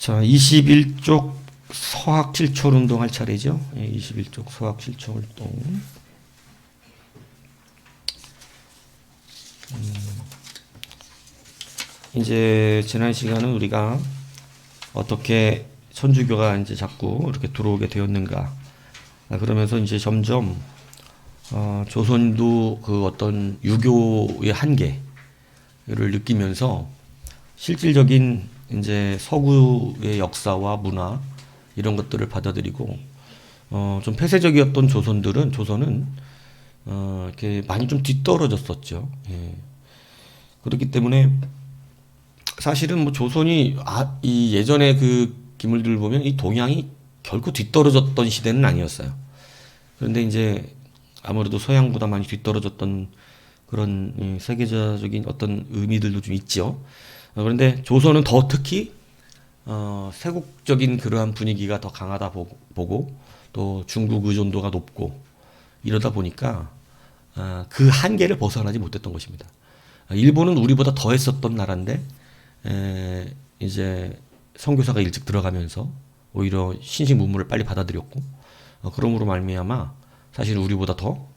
자, 21쪽 서학 실천 운동 할 차례죠. 예, 21쪽 서학 실천 운동. 이제 지난 시간은 우리가 어떻게 천주교가 이제 자꾸 이렇게 들어오게 되었는가. 그러면서 이제 점점 조선도 그 어떤 유교의 한계를 느끼면서 실질적인 이제 서구의 역사와 문화 이런 것들을 받아들이고 좀 폐쇄적이었던 조선은 이렇게 많이 좀 뒤떨어졌었죠. 예. 그렇기 때문에 사실은 뭐 조선이 이 예전에 그 기물들을 보면 이 동양이 결코 뒤떨어졌던 시대는 아니었어요. 그런데 이제 아무래도 서양보다 많이 뒤떨어졌던 그런 세계적인 어떤 의미들도 좀 있죠. 그런데 조선은 더 특히 세국적인 그러한 분위기가 더 강하다 보고 또 중국 의존도가 높고 이러다 보니까 그 한계를 벗어나지 못했던 것입니다. 일본은 우리보다 더 했었던 나라인데 이제 선교사가 일찍 들어가면서 오히려 신식 문물을 빨리 받아들였고 그러므로 말미암아 사실 우리보다 더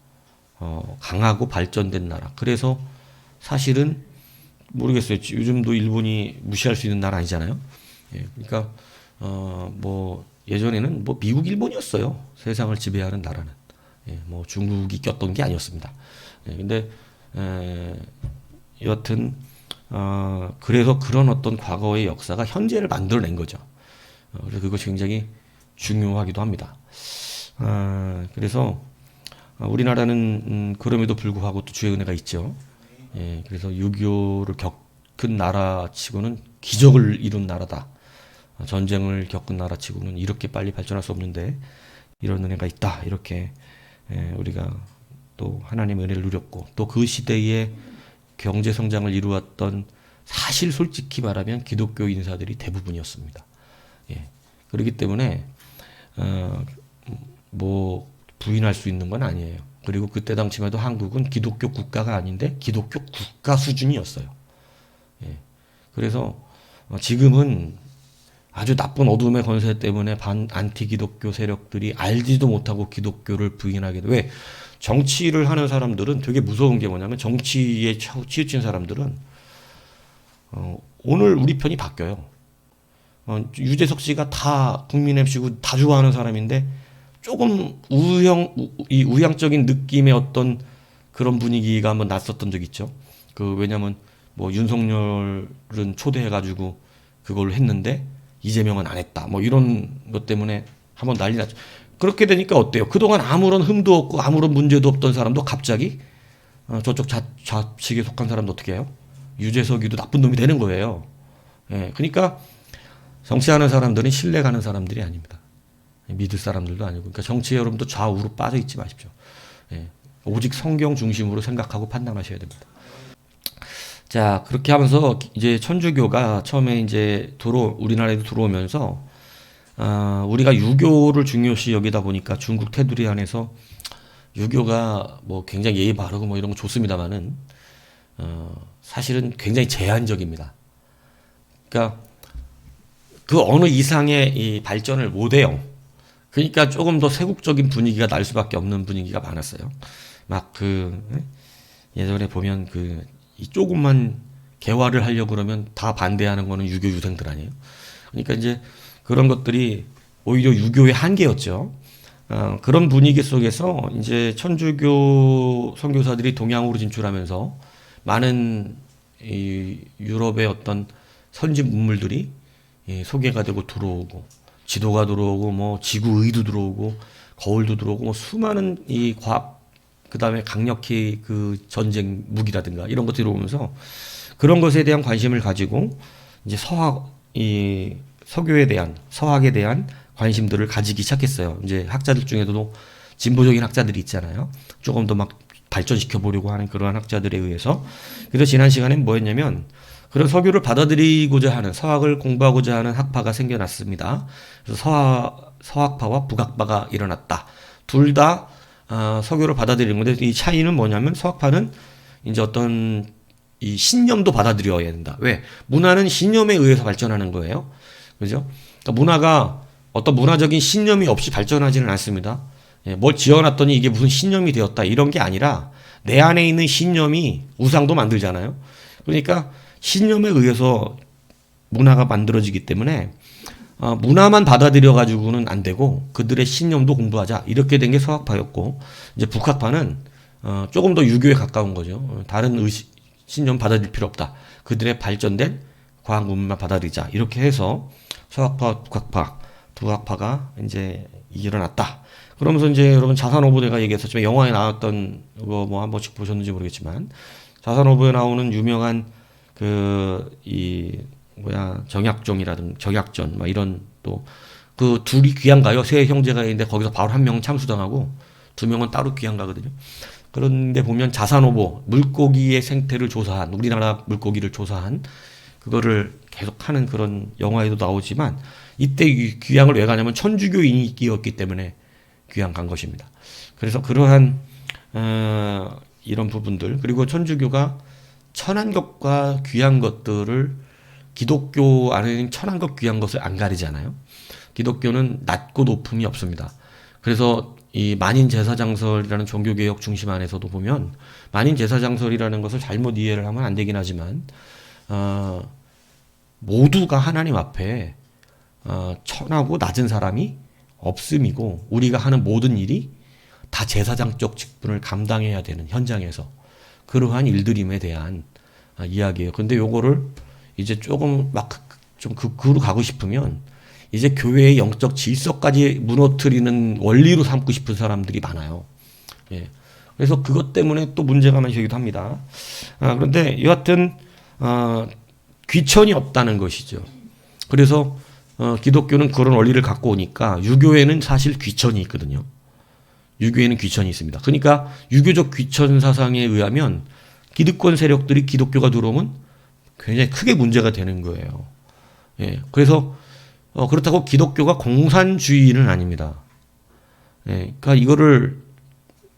강하고 발전된 나라. 그래서 사실은 모르겠어요. 요즘도 일본이 무시할 수 있는 나라 아니잖아요. 예, 그러니까 뭐 예전에는 뭐 미국, 일본이었어요. 세상을 지배하는 나라는. 예, 뭐 중국이 꼈던 게 아니었습니다. 예, 근데 여하튼 그래서 그런 어떤 과거의 역사가 현재를 만들어낸 거죠. 그래서 그것이 굉장히 중요하기도 합니다. 그래서 우리나라는 그럼에도 불구하고 또 주의 은혜가 있죠. 예, 그래서 유교를 겪은 나라치고는 기적을 이룬 나라다. 전쟁을 겪은 나라치고는 이렇게 빨리 발전할 수 없는데 이런 은혜가 있다. 이렇게 우리가 또 하나님의 은혜를 누렸고 또 그 시대에 경제 성장을 이루었던 사실 솔직히 말하면 기독교 인사들이 대부분이었습니다. 예, 그렇기 때문에 뭐 부인할 수 있는 건 아니에요. 그리고 그때 당시만 해도 한국은 기독교 국가가 아닌데 기독교 국가 수준이었어요. 예. 그래서 지금은 아주 나쁜 어둠의 권세 때문에 안티 기독교 세력들이 알지도 못하고 기독교를 부인하게 돼. 왜? 정치를 하는 사람들은 되게 무서운 게 뭐냐면 정치에 치우친 사람들은 오늘 우리 편이 바뀌어요. 유재석 씨가 다 국민 MC고 다 좋아하는 사람인데 조금 우양적인 느낌의 어떤 그런 분위기가 한번 났었던 적 있죠. 왜냐면 뭐 윤석열은 초대해가지고 그걸 했는데 이재명은 안 했다. 뭐 이런 것 때문에 한번 난리 났죠. 그렇게 되니까 어때요? 그동안 아무런 흠도 없고 아무런 문제도 없던 사람도 갑자기 저쪽 좌측에 속한 사람도 어떻게 해요? 유재석이도 나쁜 놈이 되는 거예요. 예, 그러니까 정치하는 사람들은 신뢰 가는 사람들이 아닙니다. 믿을 사람들도 아니고. 그러니까 정치에 여러분도 좌우로 빠져 있지 마십시오. 예, 오직 성경 중심으로 생각하고 판단하셔야 됩니다. 자, 그렇게 하면서 이제 천주교가 처음에 이제 우리나라에 들어오면서 우리가 유교를 중요시 여기다 보니까 중국 테두리 안에서 유교가 뭐 굉장히 예의 바르고 뭐 이런 거 좋습니다만은 사실은 굉장히 제한적입니다. 그러니까 그 어느 이상의 이 발전을 못 해요. 그러니까 조금 더 세국적인 분위기가 날 수밖에 없는 분위기가 많았어요. 막 예전에 보면 이 조금만 개화를 하려고 그러면 다 반대하는 거는 유교 유생들 아니에요. 그러니까 이제 그런 것들이 오히려 유교의 한계였죠. 그런 분위기 속에서 이제 천주교 선교사들이 동양으로 진출하면서 많은 이 유럽의 어떤 선진 문물들이 소개가 되고 들어오고 지도가 들어오고 뭐 지구의도 들어오고 거울도 들어오고 뭐 수많은 이 과학 그다음에 강력히 그 전쟁 무기라든가 이런 것들이 들어오면서 그런 것에 대한 관심을 가지고 이제 서교에 대한 서학에 대한 관심들을 가지기 시작했어요. 이제 학자들 중에도 진보적인 학자들이 있잖아요. 조금 더 막 발전시켜 보려고 하는 그러한 학자들에 의해서. 그래서 지난 시간엔 뭐였냐면 그런 서교를 받아들이고자 하는 서학을 공부하고자 하는 학파가 생겨났습니다. 그래서 서학파와 북학파가 일어났다. 둘 다 서교를 받아들이는 건데 이 차이는 뭐냐면 서학파는 이제 어떤 이 신념도 받아들여야 된다. 왜? 문화는 신념에 의해서 발전하는 거예요. 그죠? 그러니까 문화가 어떤 문화적인 신념이 없이 발전하지는 않습니다. 예, 뭘 지어놨더니 이게 무슨 신념이 되었다 이런 게 아니라 내 안에 있는 신념이 우상도 만들잖아요. 그러니까 신념에 의해서 문화가 만들어지기 때문에 문화만 받아들여 가지고는 안 되고 그들의 신념도 공부하자 이렇게 된 게 서학파였고, 이제 북학파는 조금 더 유교에 가까운 거죠. 다른 신념 받아들일 필요 없다. 그들의 발전된 과학 문명만 받아들이자 이렇게 해서 서학파, 북학파 두 학파가 이제 일어났다. 그러면서 이제 여러분 자산오보 내가 얘기했었지만 영화에 나왔던 거 뭐 한 번씩 보셨는지 모르겠지만 자산오보에 나오는 유명한 정약종이라든 정약전 막 이런 또 그 둘이 귀양가요. 세 형제가 있는데 거기서 바로 한 명은 참수당하고 두 명은 따로 귀양가거든요. 그런데 보면 자산오보 물고기의 생태를 조사한, 우리나라 물고기를 조사한 그거를 계속하는 그런 영화에도 나오지만 이때 귀양을 왜 가냐면 천주교인이었기 때문에 귀양 간 것입니다. 그래서 그러한 이런 부분들, 그리고 천주교가 천한 것과 귀한 것들을 기독교 안에는 천한 것 귀한 것을 안 가리잖아요. 기독교는 낮고 높음이 없습니다. 그래서 이 만인제사장설이라는 종교개혁 중심 안에서도 보면 만인제사장설이라는 것을 잘못 이해를 하면 안 되긴 하지만 모두가 하나님 앞에 천하고 낮은 사람이 없음이고 우리가 하는 모든 일이 다 제사장적 직분을 감당해야 되는 현장에서 그러한 일들임에 대한 이야기예요. 근데 요거를 이제 조금 막 좀 극으로 가고 싶으면 이제 교회의 영적 질서까지 무너뜨리는 원리로 삼고 싶은 사람들이 많아요. 예. 그래서 그것 때문에 또 문제가 많이 되기도 합니다. 그런데 여하튼 귀천이 없다는 것이죠. 그래서 기독교는 그런 원리를 갖고 오니까 유교에는 사실 귀천이 있거든요. 유교에는 귀천이 있습니다. 그러니까 유교적 귀천 사상에 의하면 기득권 세력들이 기독교가 들어오면 굉장히 크게 문제가 되는 거예요. 예. 그래서 그렇다고 기독교가 공산주의는 아닙니다. 예. 그러니까 이거를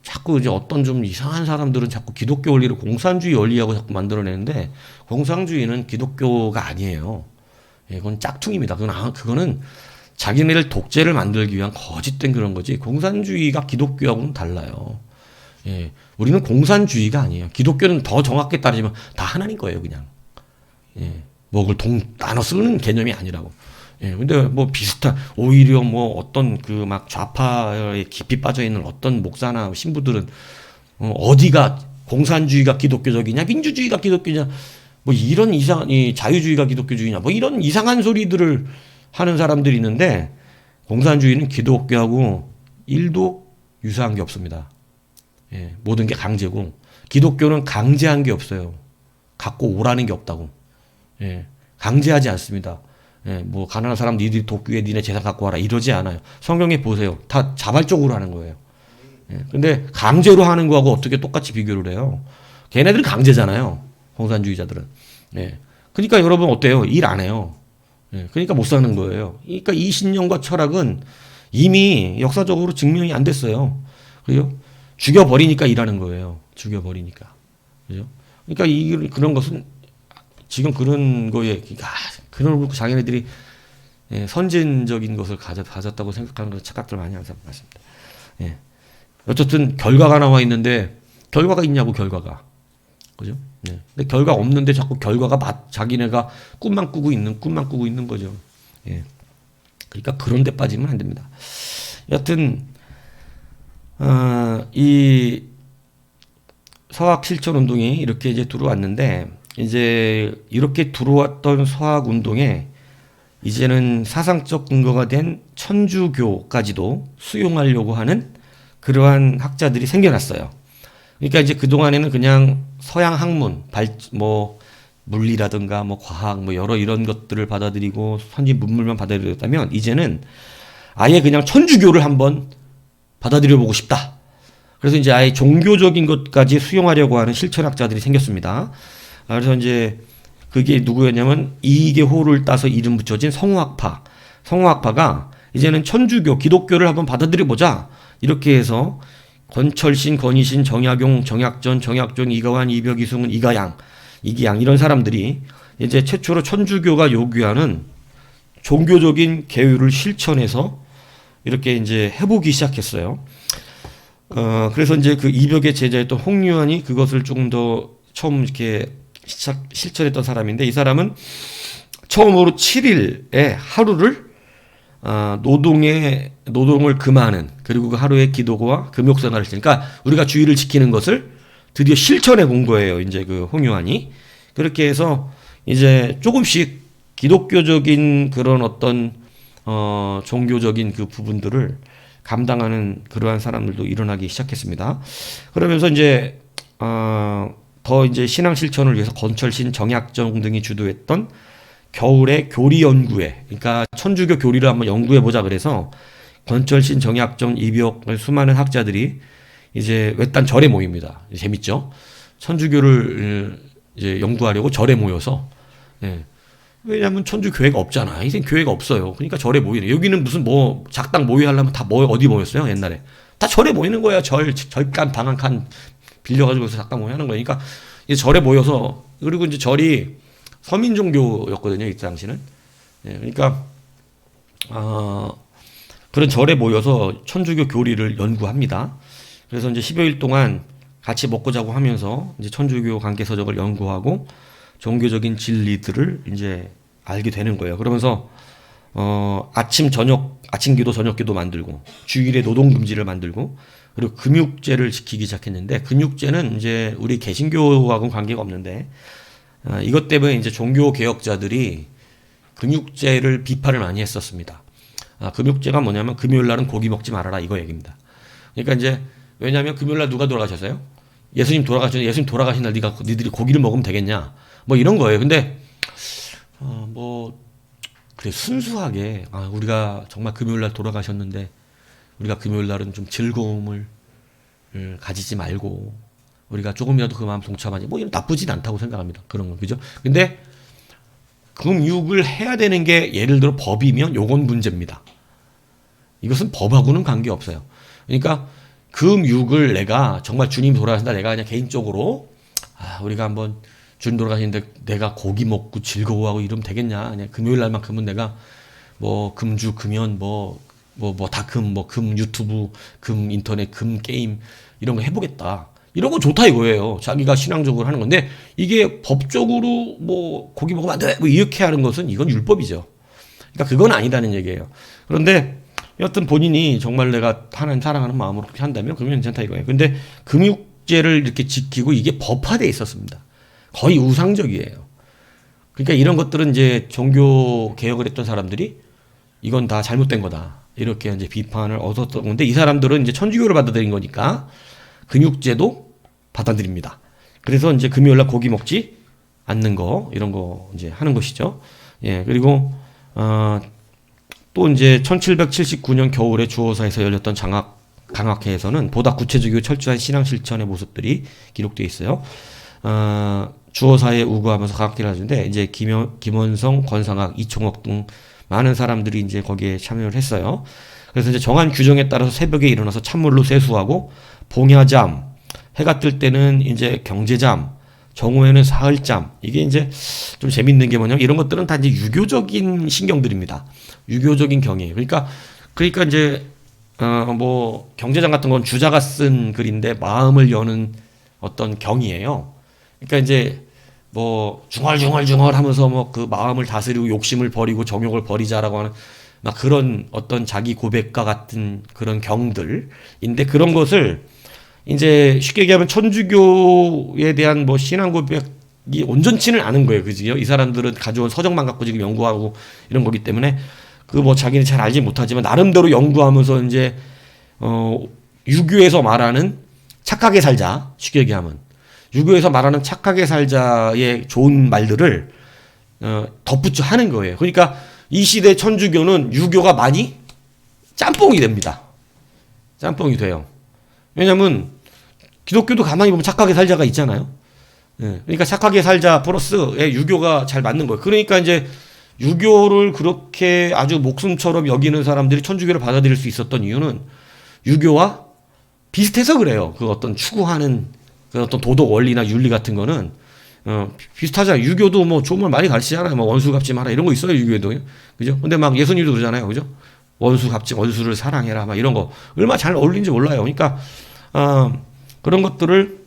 자꾸 이제 어떤 좀 이상한 사람들은 자꾸 기독교 원리를 공산주의 원리하고 자꾸 만들어내는데 공산주의는 기독교가 아니에요. 예. 그건 짝퉁입니다. 그거는 자기네들 독재를 만들기 위한 거짓된 그런 거지 공산주의가 기독교하고는 달라요. 예. 우리는 공산주의가 아니에요. 기독교는 더 정확하게 따지면 다 하나님 거예요, 그냥. 예. 뭐 그걸 나눠 쓰는 개념이 아니라고. 예. 근데 뭐 비슷한, 오히려 뭐 어떤 그 막 좌파에 깊이 빠져 있는 어떤 목사나 신부들은 어디가 공산주의가 기독교적이냐, 민주주의가 기독교냐, 뭐 이런 이 자유주의가 기독교주의냐, 뭐 이런 이상한 소리들을 하는 사람들이 있는데 공산주의는 기독교하고 1도 유사한 게 없습니다. 예, 모든 게 강제고 기독교는 강제한 게 없어요. 갖고 오라는 게 없다고. 예, 강제하지 않습니다. 예, 뭐 가난한 사람 니들이 도끼에 니네 재산 갖고 와라 이러지 않아요. 성경에 보세요. 다 자발적으로 하는 거예요. 예, 근데 강제로 하는 거하고 어떻게 똑같이 비교를 해요? 걔네들은 강제잖아요. 공산주의자들은. 예, 그러니까 여러분 어때요? 일 안 해요. 예, 그러니까 못 사는 거예요. 그러니까 이 신념과 철학은 이미 역사적으로 증명이 안 됐어요. 그죠? 죽여버리니까 일하는 거예요. 죽여버리니까. 그죠? 그러니까 그런 것은 지금 그런 거에, 그런 자기네들이 선진적인 것을 가졌다고 생각하는 그런 착각들 많이 하는 사람 같습니다. 예. 어쨌든 결과가 나와 있는데, 결과가 있냐고, 결과가. 그죠? 예. 근데 결과 없는데 자꾸 결과가 자기네가 꿈만 꾸고 있는 거죠. 예. 그러니까 그런 데 빠지면 안 됩니다. 여튼, 이 서학 실천 운동이 이렇게 이제 들어왔는데, 이제 이렇게 들어왔던 서학 운동에 이제는 사상적 근거가 된 천주교까지도 수용하려고 하는 그러한 학자들이 생겨났어요. 그러니까 이제 그동안에는 그냥 서양 학문, 물리라든가 과학, 여러 이런 것들을 받아들이고 선진 문물만 받아들였다면 이제는 아예 그냥 천주교를 한번 받아들여 보고 싶다. 그래서 이제 아예 종교적인 것까지 수용하려고 하는 실천학자들이 생겼습니다. 그래서 이제 그게 누구였냐면 이계호를 따서 이름 붙여진 성우학파. 성우학파가 이제는 천주교, 기독교를 한번 받아들여 보자. 이렇게 해서 권철신, 권희신, 정약용, 정약전, 정약종, 이가완, 이벽, 이승훈, 이가양, 이기양 이런 사람들이 이제 최초로 천주교가 요구하는 종교적인 계율을 실천해서 이렇게 이제 해보기 시작했어요. 그래서 이제 그 이벽의 제자였던 홍유환이 그것을 조금 더 처음 이렇게 실천했던 사람인데, 이 사람은 처음으로 7일에 하루를 노동을 금하는, 그리고 그 하루의 기도와 금욕생활을 했으니까 우리가 주의를 지키는 것을 드디어 실천해 본 거예요. 이제 그 홍유환이 그렇게 해서 이제 조금씩 기독교적인 그런 어떤 종교적인 그 부분들을 감당하는 그러한 사람들도 일어나기 시작했습니다. 그러면서 이제 더 이제 신앙 실천을 위해서 건철신, 정약정 등이 주도했던 겨울의 교리 연구회, 그러니까 천주교 교리를 한번 연구해 보자 그래서 건철신, 정약정, 이벽 수많은 학자들이 이제 외딴 절에 모입니다. 재밌죠? 천주교를 이제 연구하려고 절에 모여서, 예. 왜냐하면 천주 교회가 없잖아. 이제 교회가 없어요. 그러니까 절에 모이네. 여기는 무슨 뭐 작당 모의하려면 다 어디 모였어요? 옛날에 다 절에 모이는 거야. 절간 방 한 칸 빌려가지고 작당 모이하는 거니까 이제 절에 모여서, 그리고 이제 절이 서민 종교였거든요. 이 당시는. 예, 그러니까 그런 절에 모여서 천주교 교리를 연구합니다. 그래서 이제 10여일 동안 같이 먹고 자고 하면서 이제 천주교 관계 서적을 연구하고 종교적인 진리들을 이제 알게 되는 거예요. 그러면서 아침 기도, 저녁 기도 만들고, 주일에 노동 금지를 만들고, 그리고 금육제를 지키기 시작했는데, 금육제는 이제 우리 개신교하고는 관계가 없는데, 이것 때문에 이제 종교 개혁자들이 금육제를 비판을 많이 했었습니다. 금육제가 뭐냐면 금요일 날은 고기 먹지 말아라, 이거 얘기입니다. 그러니까 이제 왜냐하면 금요일 날 누가 돌아가셨어요? 예수님 돌아가셨는데, 예수님 돌아가신 날 니들이 고기를 먹으면 되겠냐? 뭐 이런 거예요. 근데 그래 순수하게 우리가 정말 금요일 날 돌아가셨는데 우리가 금요일 날은 좀 즐거움을 가지지 말고 우리가 조금이라도 그 마음 동참하지, 뭐 이런 나쁘진 않다고 생각합니다. 그런 건 그죠? 근데 금육을 해야 되는 게 예를 들어 법이면 요건 문제입니다. 이것은 법하고는 관계 없어요. 그러니까 금육을 내가 정말 주님 돌아가신다, 내가 그냥 개인적으로 우리가 한번 주님 돌아가시는데 내가 고기 먹고 즐거워하고 이러면 되겠냐? 그냥 금요일 날만큼은 내가 뭐 금주, 금연, 다금, 금 유튜브, 금 인터넷, 금 게임 이런 거 해보겠다. 이런 거 좋다 이거예요. 자기가 신앙적으로 하는 건데, 이게 법적으로 뭐 고기 먹으면 안 돼, 뭐 이렇게 하는 것은 이건 율법이죠. 그러니까 그건 아니다는 얘기예요. 그런데 여튼 본인이 정말 내가 하나님 사랑하는 마음으로 그렇게 한다면 그러면 괜찮다 이거예요. 근데 금육제를 이렇게 지키고 이게 법화되어 있었습니다. 거의 우상적이에요. 그러니까 이런 것들은 이제 종교 개혁을 했던 사람들이 이건 다 잘못된 거다, 이렇게 이제 비판을 얻었던 건데, 이 사람들은 이제 천주교를 받아들인 거니까 금육제도 받아들입니다. 그래서 이제 금요일날 고기 먹지 않는 거, 이런 거 이제 하는 것이죠. 예, 그리고 또 이제 1779년 겨울에 주호사에서 열렸던 강학회에서는 보다 구체적이고 철저한 신앙 실천의 모습들이 기록되어 있어요. 주호사에 우거하면서 강학회를 하는데, 이제 김원성, 권상학, 이총옥 등 많은 사람들이 이제 거기에 참여를 했어요. 그래서 이제 정한 규정에 따라서 새벽에 일어나서 찬물로 세수하고, 봉야잠, 해가 뜰 때는 이제 경제잠, 정오에는 사흘잠. 이게 이제 좀 재밌는 게 뭐냐면 이런 것들은 다 이제 유교적인 신경들입니다. 유교적인 경이에요. 그러니까 이제 뭐 경제장 같은 건 주자가 쓴 글인데 마음을 여는 어떤 경이에요. 그러니까 이제 뭐 중얼중얼 하면서 뭐 그 마음을 다스리고 욕심을 버리고 정욕을 버리자라고 하는 막 그런 어떤 자기 고백과 같은 그런 경들인데, 그런 것을 이제 쉽게 얘기하면 천주교에 대한 뭐 신앙 고백이 온전치는 않은 거예요. 그지요? 이 사람들은 가져온 서적만 갖고 지금 연구하고 이런 거기 때문에 그 뭐 자기는 잘 알지 못하지만 나름대로 연구하면서 이제 유교에서 말하는 착하게 살자, 쉽게 얘기하면 유교에서 말하는 착하게 살자의 좋은 말들을 덧붙여 하는 거예요. 그러니까 이 시대 천주교는 유교가 많이 짬뽕이 됩니다. 짬뽕이 돼요. 왜냐면 기독교도 가만히 보면 착하게 살자가 있잖아요. 예, 그러니까 착하게 살자 플러스에 유교가 잘 맞는 거예요. 그러니까 이제 유교를 그렇게 아주 목숨처럼 여기는 사람들이 천주교를 받아들일 수 있었던 이유는 유교와 비슷해서 그래요. 그 어떤 추구하는 그 어떤 도덕 원리나 윤리 같은 거는 비슷하잖아요. 유교도 뭐 좋은 말 많이 가르치잖아요. 뭐 원수 갚지 마라 이런 거 있어요. 유교에도. 그죠? 근데 막 예수님도 그러잖아요. 그죠? 원수 갚지, 원수를 사랑해라. 막 이런 거. 얼마나 잘 어울리는지 몰라요. 그러니까, 그런 것들을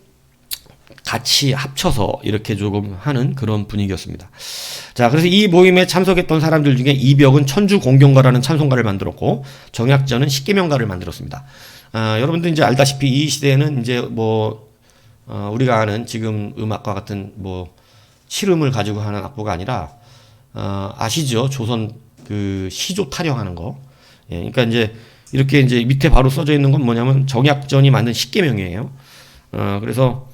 같이 합쳐서 이렇게 조금 하는 그런 분위기였습니다. 자, 그래서 이 모임에 참석했던 사람들 중에 이벽은 천주 공경가라는 찬송가를 만들었고, 정약전은 십계명가를 만들었습니다. 여러분들 이제 알다시피 이 시대에는 이제 뭐, 우리가 아는 지금 음악과 같은 뭐, 실음을 가지고 하는 악보가 아니라, 아시죠? 조선 그 시조 타령하는 거. 예, 그러니까 이제 이렇게 이제 밑에 바로 써져 있는 건 뭐냐면 정약전이 만든 십계명이에요. 그래서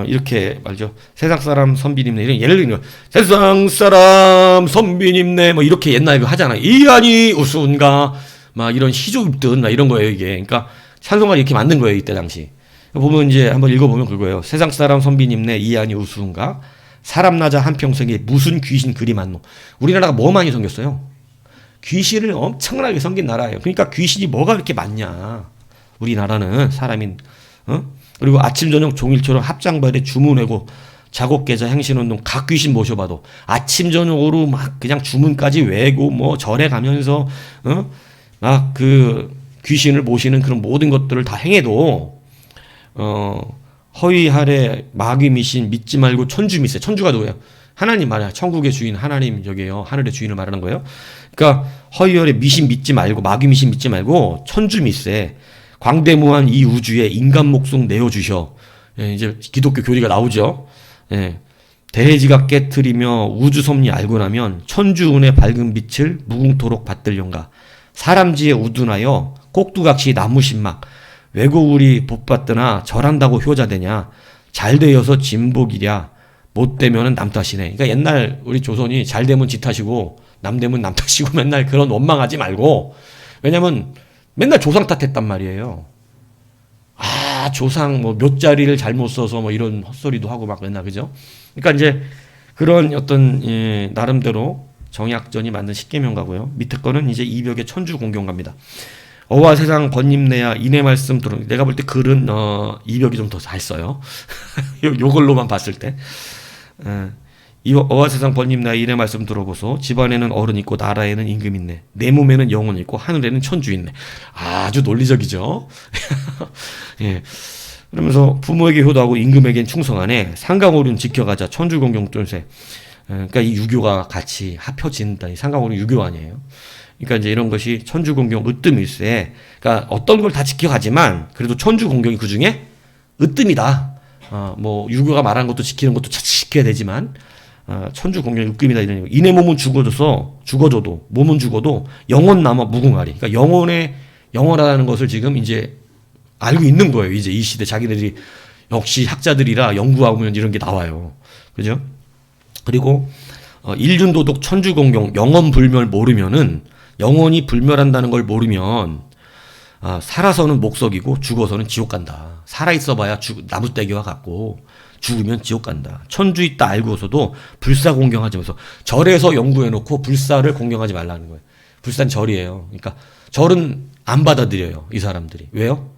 이렇게 말이죠. 세상 사람 선비님네 이런 예를 들면 세상 사람 선비님네 뭐 이렇게 옛날에 하잖아요. 이안이 우스운가 막 이런 시조입든 막 이런 거예요 이게. 그러니까 찬송가 이렇게 만든 거예요 이때 당시. 보면 이제 한번 읽어보면 그거예요. 세상 사람 선비님네 이안이 우스운가 사람 나자 한평생에 무슨 귀신 그리 많노. 우리나라가 뭐 많이 생겼어요? 귀신을 엄청나게 섬긴 나라예요. 그러니까 귀신이 뭐가 그렇게 많냐. 우리나라는 사람인 그리고 아침 저녁 종일처럼 합장발에 주문하고 작곡계좌 행신운동 각 귀신 모셔봐도 아침 저녁으로 막 그냥 주문까지 외고 뭐 절에 가면서 막 그 귀신을 모시는 그런 모든 것들을 다 행해도 허위하래 마귀 미신 믿지 말고 천주 믿세. 천주가 누구예요? 하나님 말이야. 천국의 주인 하나님 저기요. 하늘의 주인을 말하는 거예요. 그러니까 허위열의 미신 믿지 말고 마귀 미신 믿지 말고 천주 믿세. 광대무한 이 우주에 인간 목숨 내어주셔. 예, 이제 기독교 교리가 나오죠. 예, 대지가 깨트리며 우주 섭리 알고 나면 천주운의 밝은 빛을 무궁토록 받들련가. 사람지에 우둔하여 꼭두각시 나무신막. 외고우리 복받드나 절한다고 효자되냐. 잘되어서 진복이랴. 못되면은 남 탓이네. 그러니까 옛날 우리 조선이 잘되면 지 탓이고 남되면 남 탓이고 맨날 그런 원망하지 말고. 왜냐면 맨날 조상 탓했단 말이에요. 조상 뭐 몇 자리를 잘못 써서 뭐 이런 헛소리도 하고 막 맨날 그죠? 그러니까 이제 그런 어떤 나름대로 정약전이 만든 십계명가고요. 밑에 거는 이제 이벽의 천주 공경가입니다. 어와 세상 번님내야 이내 말씀 들어. 내가 볼 때 글은 이벽이 좀 더 잘 써요. 요걸로만 봤을 때. 어와 세상 번님내야 이내 말씀 들어보소. 집안에는 어른 있고 나라에는 임금 있네. 내 몸에는 영혼 있고 하늘에는 천주 있네. 아주 논리적이죠. 예. 그러면서 부모에게 효도하고 임금에겐 충성하네. 상강오륜 지켜가자. 천주공경 쫀세. 그러니까 이 유교가 같이 합혀진다. 이 상강오륜 유교 아니에요. 그러니까 이제 이런 것이 천주공경 으뜸일세. 그러니까 어떤 걸 다 지켜가지만 그래도 천주공경이 그 중에 으뜸이다. 뭐 유교가 말하는 것도 지키는 것도 지켜야 되지만 천주공경이 으뜸이다 이런 얘기. 이내 몸은 죽어줘도 몸은 죽어도 영혼 남아 무궁하리. 그러니까 영원하다는 것을 지금 이제 알고 있는 거예요. 이제 이 시대 자기들이 역시 학자들이라 연구하면 이런 게 나와요. 그죠? 그리고 일륜도독 천주공경 영원불멸 모르면은 영원히 불멸한다는 걸 모르면 살아서는 목석이고 죽어서는 지옥 간다. 살아있어봐야 나무떼기와 같고 죽으면 지옥 간다. 천주 있다 알고서도 불사 공경하지 마서 절에서 연구해놓고 불사를 공경하지 말라는 거예요. 불사는 절이에요. 그러니까 절은 안 받아들여요. 이 사람들이. 왜요?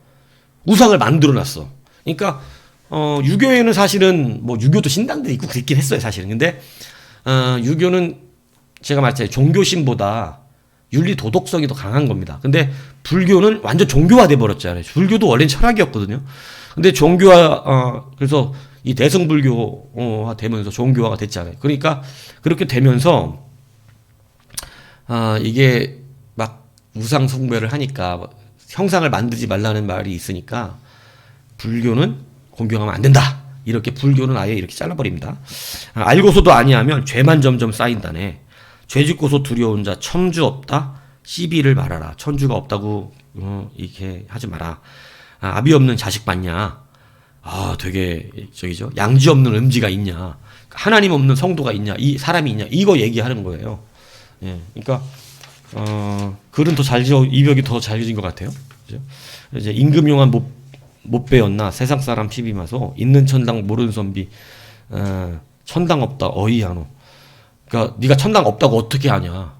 우상을 만들어놨어. 그러니까 유교에는 사실은 뭐 유교도 신당들이 있고 그랬긴 했어요. 사실은. 근데 유교는 제가 말했잖아요. 종교심보다 윤리 도덕성이 더 강한 겁니다. 근데 불교는 완전 종교화돼 버렸잖아요. 불교도 원래는 철학이었거든요. 근데 그래서 이 대승불교화 되면서 종교화가 됐잖아요. 그러니까 그렇게 되면서 이게 막 우상 숭배를 하니까 형상을 만들지 말라는 말이 있으니까 불교는 공경하면 안 된다. 이렇게 불교는 아예 이렇게 잘라버립니다. 알고서도 아니하면 죄만 점점 쌓인다네. 죄 짓고서 두려운 자 천주 없다. 시비를 말하라. 천주가 없다고 이렇게 하지 마라. 아비 없는 자식 받냐. 되게 저기죠. 양지 없는 음지가 있냐. 하나님 없는 성도가 있냐. 이 사람이 있냐. 이거 얘기하는 거예요. 예, 그러니까 글은 더 잘 지어 이벽이 더 잘 지은 것 같아요. 그죠? 이제 임금용한 못 배웠나 세상 사람 피비마소 있는 천당 모르는 선비 천당 없다 어이하노. 그러니까 네가 천당 없다고 어떻게 아냐.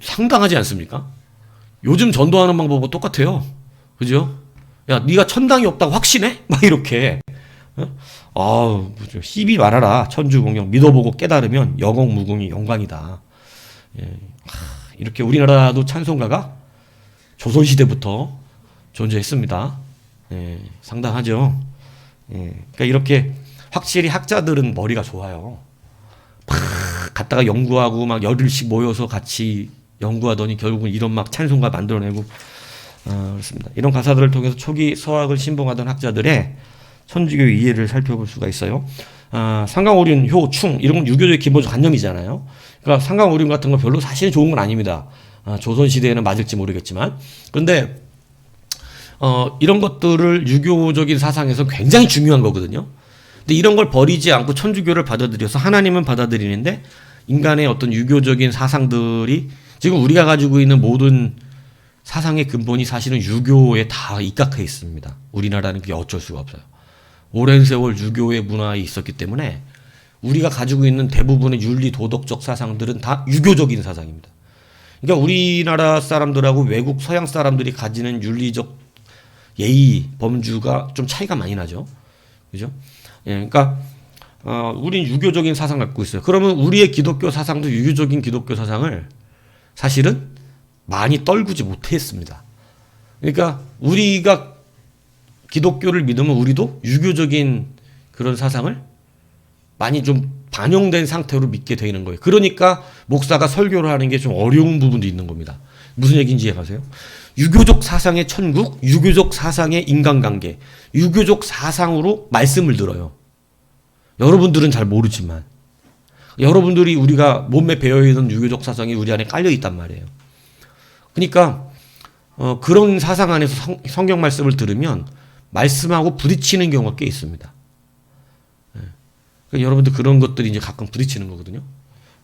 상당하지 않습니까? 요즘 전도하는 방법과 똑같아요. 그죠? 야, 네가 천당이 없다고 확신해? 막 이렇게. 희비 말하라 천주공영 믿어보고 깨달으면 영웅무궁이 영광이다. 예. 이렇게 우리나라도 찬송가가 조선시대부터 존재했습니다. 예, 상당하죠. 예, 그러니까 이렇게 확실히 학자들은 머리가 좋아요. 막 갔다가 연구하고 막 열흘씩 모여서 같이 연구하더니 결국은 이런 막 찬송가 만들어내고 그렇습니다. 이런 가사들을 통해서 초기 서학을 신봉하던 학자들의 천주교의 이해를 살펴볼 수가 있어요. 상강오륜, 효, 충 이런 건 유교적인 기본적 관념이잖아요. 그러니까 상강오륜 같은 거 별로 사실은 좋은 건 아닙니다. 조선시대에는 맞을지 모르겠지만. 그런데 이런 것들을 유교적인 사상에서 굉장히 중요한 거거든요. 근데 이런 걸 버리지 않고 천주교를 받아들여서 하나님은 받아들이는데 인간의 어떤 유교적인 사상들이 지금 우리가 가지고 있는 모든 사상의 근본이 사실은 유교에 다 입각해 있습니다. 우리나라는 그게 어쩔 수가 없어요. 오랜 세월 유교의 문화에 있었기 때문에 우리가 가지고 있는 대부분의 윤리 도덕적 사상들은 다 유교적인 사상입니다. 그러니까 우리나라 사람들하고 외국 서양 사람들이 가지는 윤리적 예의, 범주가 좀 차이가 많이 나죠. 그죠? 예, 그러니까, 우린 유교적인 사상 갖고 있어요. 그러면 우리의 기독교 사상도 유교적인 기독교 사상을 사실은 많이 떨구지 못했습니다. 그러니까 우리가 기독교를 믿으면 우리도 유교적인 그런 사상을 많이 좀 반영된 상태로 믿게 되는 거예요. 그러니까 목사가 설교를 하는 게 좀 어려운 부분도 있는 겁니다. 무슨 얘기인지 이해가세요? 유교적 사상의 천국, 유교적 사상의 인간관계, 유교적 사상으로 말씀을 들어요. 여러분들은 잘 모르지만 여러분들이 우리가 몸에 배어있는 유교적 사상이 우리 안에 깔려 있단 말이에요. 그러니까 그런 사상 안에서 성경 말씀을 들으면 말씀하고 부딪히는 경우가 꽤 있습니다. 예. 그러니까 여러분들 그런 것들이 이제 가끔 부딪히는 거거든요.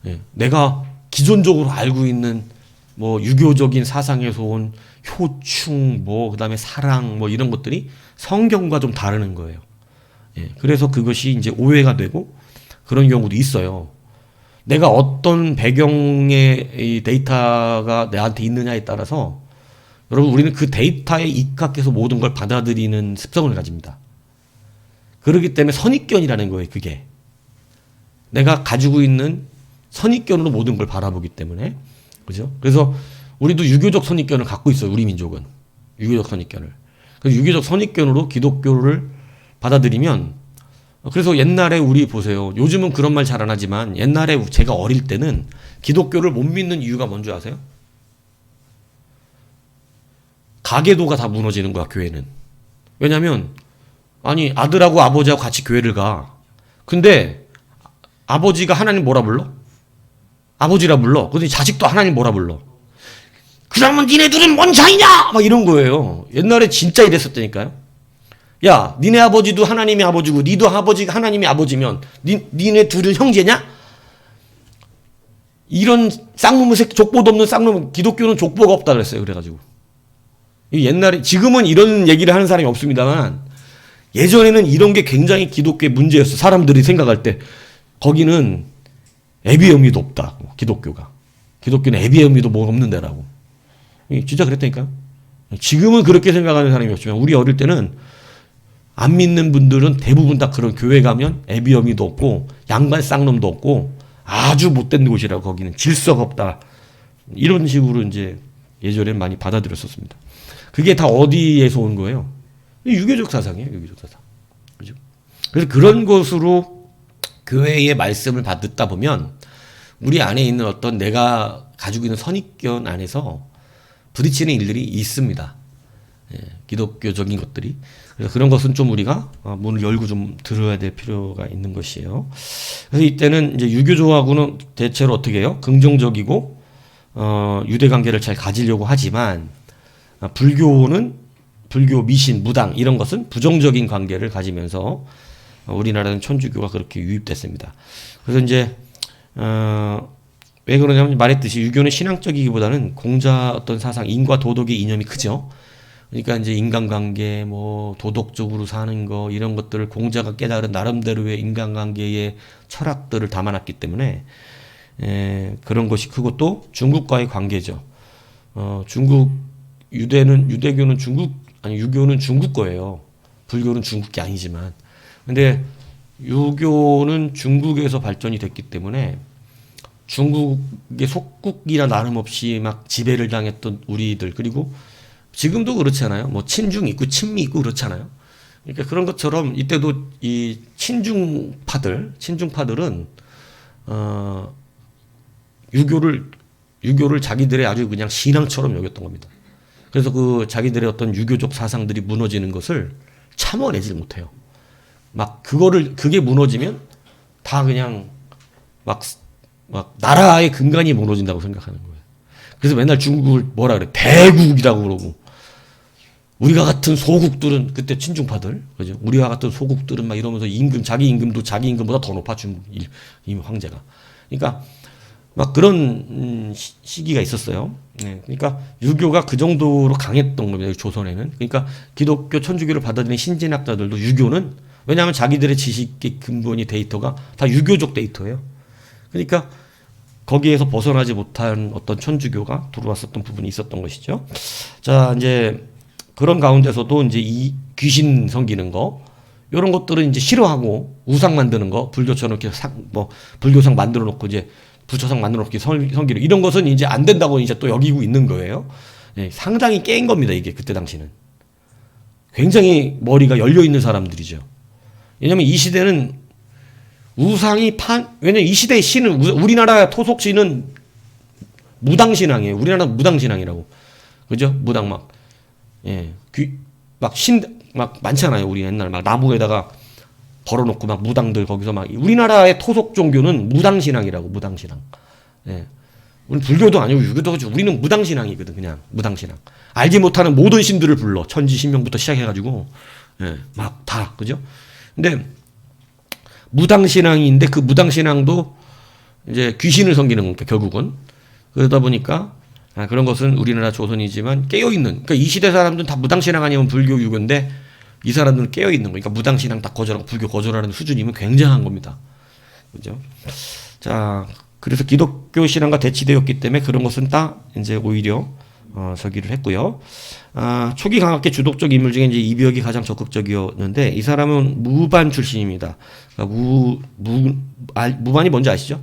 예. 내가 기존적으로 알고 있는 뭐 유교적인 사상에서 온 효충, 그다음에 사랑, 이런 것들이 성경과 좀 다르는 거예요. 예. 그래서 그것이 이제 오해가 되고 그런 경우도 있어요. 내가 어떤 배경의 이 데이터가 내한테 있느냐에 따라서 여러분 우리는 그 데이터에 입각해서 모든 걸 받아들이는 습성을 가집니다. 그렇기 때문에 선입견이라는 거예요. 그게 내가 가지고 있는 선입견으로 모든 걸 바라보기 때문에 그죠? 그래서 우리도 유교적 선입견을 갖고 있어요. 우리 민족은 유교적 선입견을. 그래서 유교적 선입견으로 기독교를 받아들이면 그래서 옛날에 우리 보세요. 요즘은 그런 말 잘 안 하지만 옛날에 제가 어릴 때는 기독교를 못 믿는 이유가 뭔지 아세요? 가계도가 다 무너지는 거야, 교회는. 왜냐면 아니 아들하고 아버지하고 같이 교회를 가. 근데 아버지가 하나님 뭐라 불러? 아버지라 불러. 근데 자식도 하나님 뭐라 불러? 그러면 니네들은 뭔 자이냐? 막 이런 거예요. 옛날에 진짜 이랬었다니까요. 야, 니네 아버지도 하나님이 아버지고 니도 아버지가 하나님이 아버지면 니네 둘은 형제냐? 이런 쌍놈의 새끼, 족보도 없는 쌍놈, 기독교는 족보가 없다 그랬어요. 그래가지고 옛날에, 지금은 이런 얘기를 하는 사람이 없습니다만 예전에는 이런 게 굉장히 기독교의 문제였어. 사람들이 생각할 때 거기는 애비어미도 없다. 기독교가. 기독교는 애비어미도 뭐 없는 데라고. 진짜 그랬다니까요. 지금은 그렇게 생각하는 사람이 없지만 우리 어릴 때는 안 믿는 분들은 대부분 다 그런 교회 가면 애비어미도 없고 양반 쌍놈도 없고 아주 못된 곳이라고, 거기는 질서가 없다. 이런 식으로 이제 예전엔 많이 받아들였었습니다. 그게 다 어디에서 온 거예요? 유교적 사상이에요. 유교적 사상. 그죠? 그래서 그런 것으로 교회의 말씀을 듣다 보면 우리 안에 있는 어떤 내가 가지고 있는 선입견 안에서 부딪히는 일들이 있습니다. 예, 기독교적인 것들이. 그래서 그런 것은 좀 우리가 문을 열고 좀 들어야 될 필요가 있는 것이에요. 그래서 이때는 이제 유교조하고는 대체로 어떻게 해요? 긍정적이고 유대 관계를 잘 가지려고 하지만 불교는 불교, 미신, 무당 이런 것은 부정적인 관계를 가지면서 우리나라는 천주교가 그렇게 유입됐습니다. 그래서 이제 왜 그러냐면 말했듯이 유교는 신앙적이기보다는 공자 어떤 사상, 인과 도덕의 이념이 크죠. 그러니까 이제 인간관계, 도덕적으로 사는 거 이런 것들을 공자가 깨달은 나름대로의 인간관계의 철학들을 담아놨기 때문에 그런 것이 크고, 또 중국과의 관계죠. 유교는 중국 거예요. 불교는 중국 게 아니지만. 근데 유교는 중국에서 발전이 됐기 때문에 중국의 속국이나 나름없이 막 지배를 당했던 우리들, 그리고 지금도 그렇잖아요. 뭐 친중 있고 친미 있고 그렇잖아요. 그러니까 그런 것처럼 이때도 이 친중파들은 유교를 자기들의 아주 그냥 신앙처럼 여겼던 겁니다. 그래서 그 자기들의 어떤 유교적 사상들이 무너지는 것을 참아내질 못해요. 막 그게 무너지면 다 그냥 막 나라의 근간이 무너진다고 생각하는 거예요. 그래서 맨날 중국을 뭐라 그래? 대국이라고 그러고. 우리가 같은 소국들은, 그때 친중파들, 그죠? 우리와 같은 소국들은 막 이러면서 자기 임금도 자기 임금보다 더 높아, 중국 황제가. 그러니까 막 그런 시기가 있었어요. 네. 그러니까 유교가 그 정도로 강했던 겁니다, 조선에는. 그러니까 기독교, 천주교를 받아들인 신진학자들도 유교는, 왜냐하면 자기들의 지식의 근본이 데이터가 다 유교적 데이터예요. 그러니까 거기에서 벗어나지 못한 어떤 천주교가 들어왔었던 부분이 있었던 것이죠. 자, 이제 그런 가운데서도 이제 이 귀신 섬기는 거, 이런 것들은 이제 싫어하고 우상 만드는 거, 불교처럼 이렇게 불교상 만들어 놓고 이제 부처상 만들어 놓고 섬기는 이런 것은 이제 안 된다고 이제 또 여기고 있는 거예요. 네, 상당히 깨인 겁니다, 이게 그때 당시는. 굉장히 머리가 열려 있는 사람들이죠. 왜냐면 이 시대는 왜냐면 이 시대의 신은, 우리나라 토속신은 무당신앙이에요. 우리나라는 무당신앙이라고. 그죠? 무당 막 많잖아요. 우리 옛날 막 나무에다가 걸어놓고 막 무당들 거기서 막, 우리나라의 토속 종교는 무당신앙이라고, 무당신앙. 예. 우리 불교도 아니고 유교도 아니고 우리는 무당신앙이거든, 그냥. 무당신앙. 알지 못하는 모든 신들을 불러. 천지, 신명부터 시작해가지고, 예. 막 다, 그죠? 근데, 무당신앙인데 그 무당신앙도 이제 귀신을 섬기는 거니까, 결국은. 그러다 보니까, 그런 것은 우리나라 조선이지만 깨어있는, 그러니까 이 시대 사람들은 다 무당신앙 아니면 불교, 유교인데, 이 사람들은 깨어있는 거. 그러니까 무당신앙 다 거절하고 불교 거절하는 수준이면 굉장한 겁니다. 그죠? 자, 그래서 기독교 신앙과 대치되었기 때문에 그런 것은 다 이제 오히려 저기를 했고요. 초기 강학계 주독적 인물 중에 이제 이벽이 가장 적극적이었는데, 이 사람은 무반 출신입니다. 그러니까 무반이 뭔지 아시죠?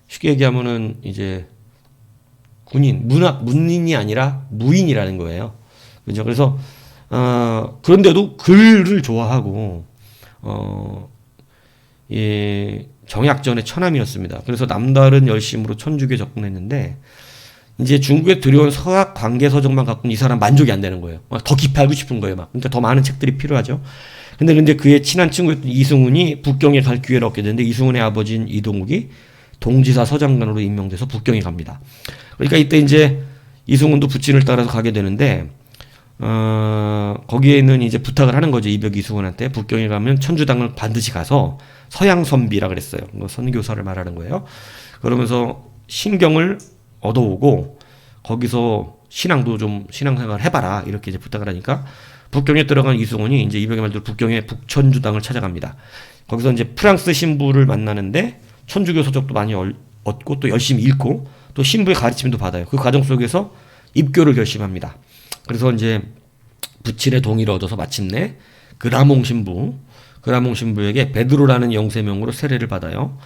쉽게 얘기하면은 이제 문인이 아니라 무인이라는 거예요. 그죠? 그래서 그런데도 글을 좋아하고 정약전의 처남이었습니다. 그래서 남다른 열심으로 천주교에 접근했는데, 이제 중국에 들여온 서학 관계 서적만 갖고는 이 사람 만족이 안 되는 거예요. 더 깊이 알고 싶은 거예요. 그러니까 더 많은 책들이 필요하죠. 근데 그의 친한 친구였던 이승훈이 북경에 갈 기회를 얻게 되는데, 이승훈의 아버지인 이동욱이 동지사 서장관으로 임명돼서 북경에 갑니다. 그러니까 이때 이제 이승훈도 부친을 따라서 가게 되는데, 거기에는 이제 부탁을 하는 거죠. 이벽 이승훈한테. 북경에 가면 천주당을 반드시 가서 서양선비라 그랬어요. 선교사를 말하는 거예요. 그러면서 신경을 얻어오고 거기서 신앙생활 해봐라, 이렇게 이제 부탁을 하니까 북경에 들어간 이승훈이 이제 이벽의 말대로 북경의 북천주당을 찾아갑니다. 거기서 이제 프랑스 신부를 만나는데 천주교 서적도 많이 얻고 또 열심히 읽고 또 신부의 가르침도 받아요. 그 과정 속에서 입교를 결심합니다. 그래서 이제 부친의 동의를 얻어서 마침내 그라몽 신부에게 베드로라는 영세명으로 세례를 받아요.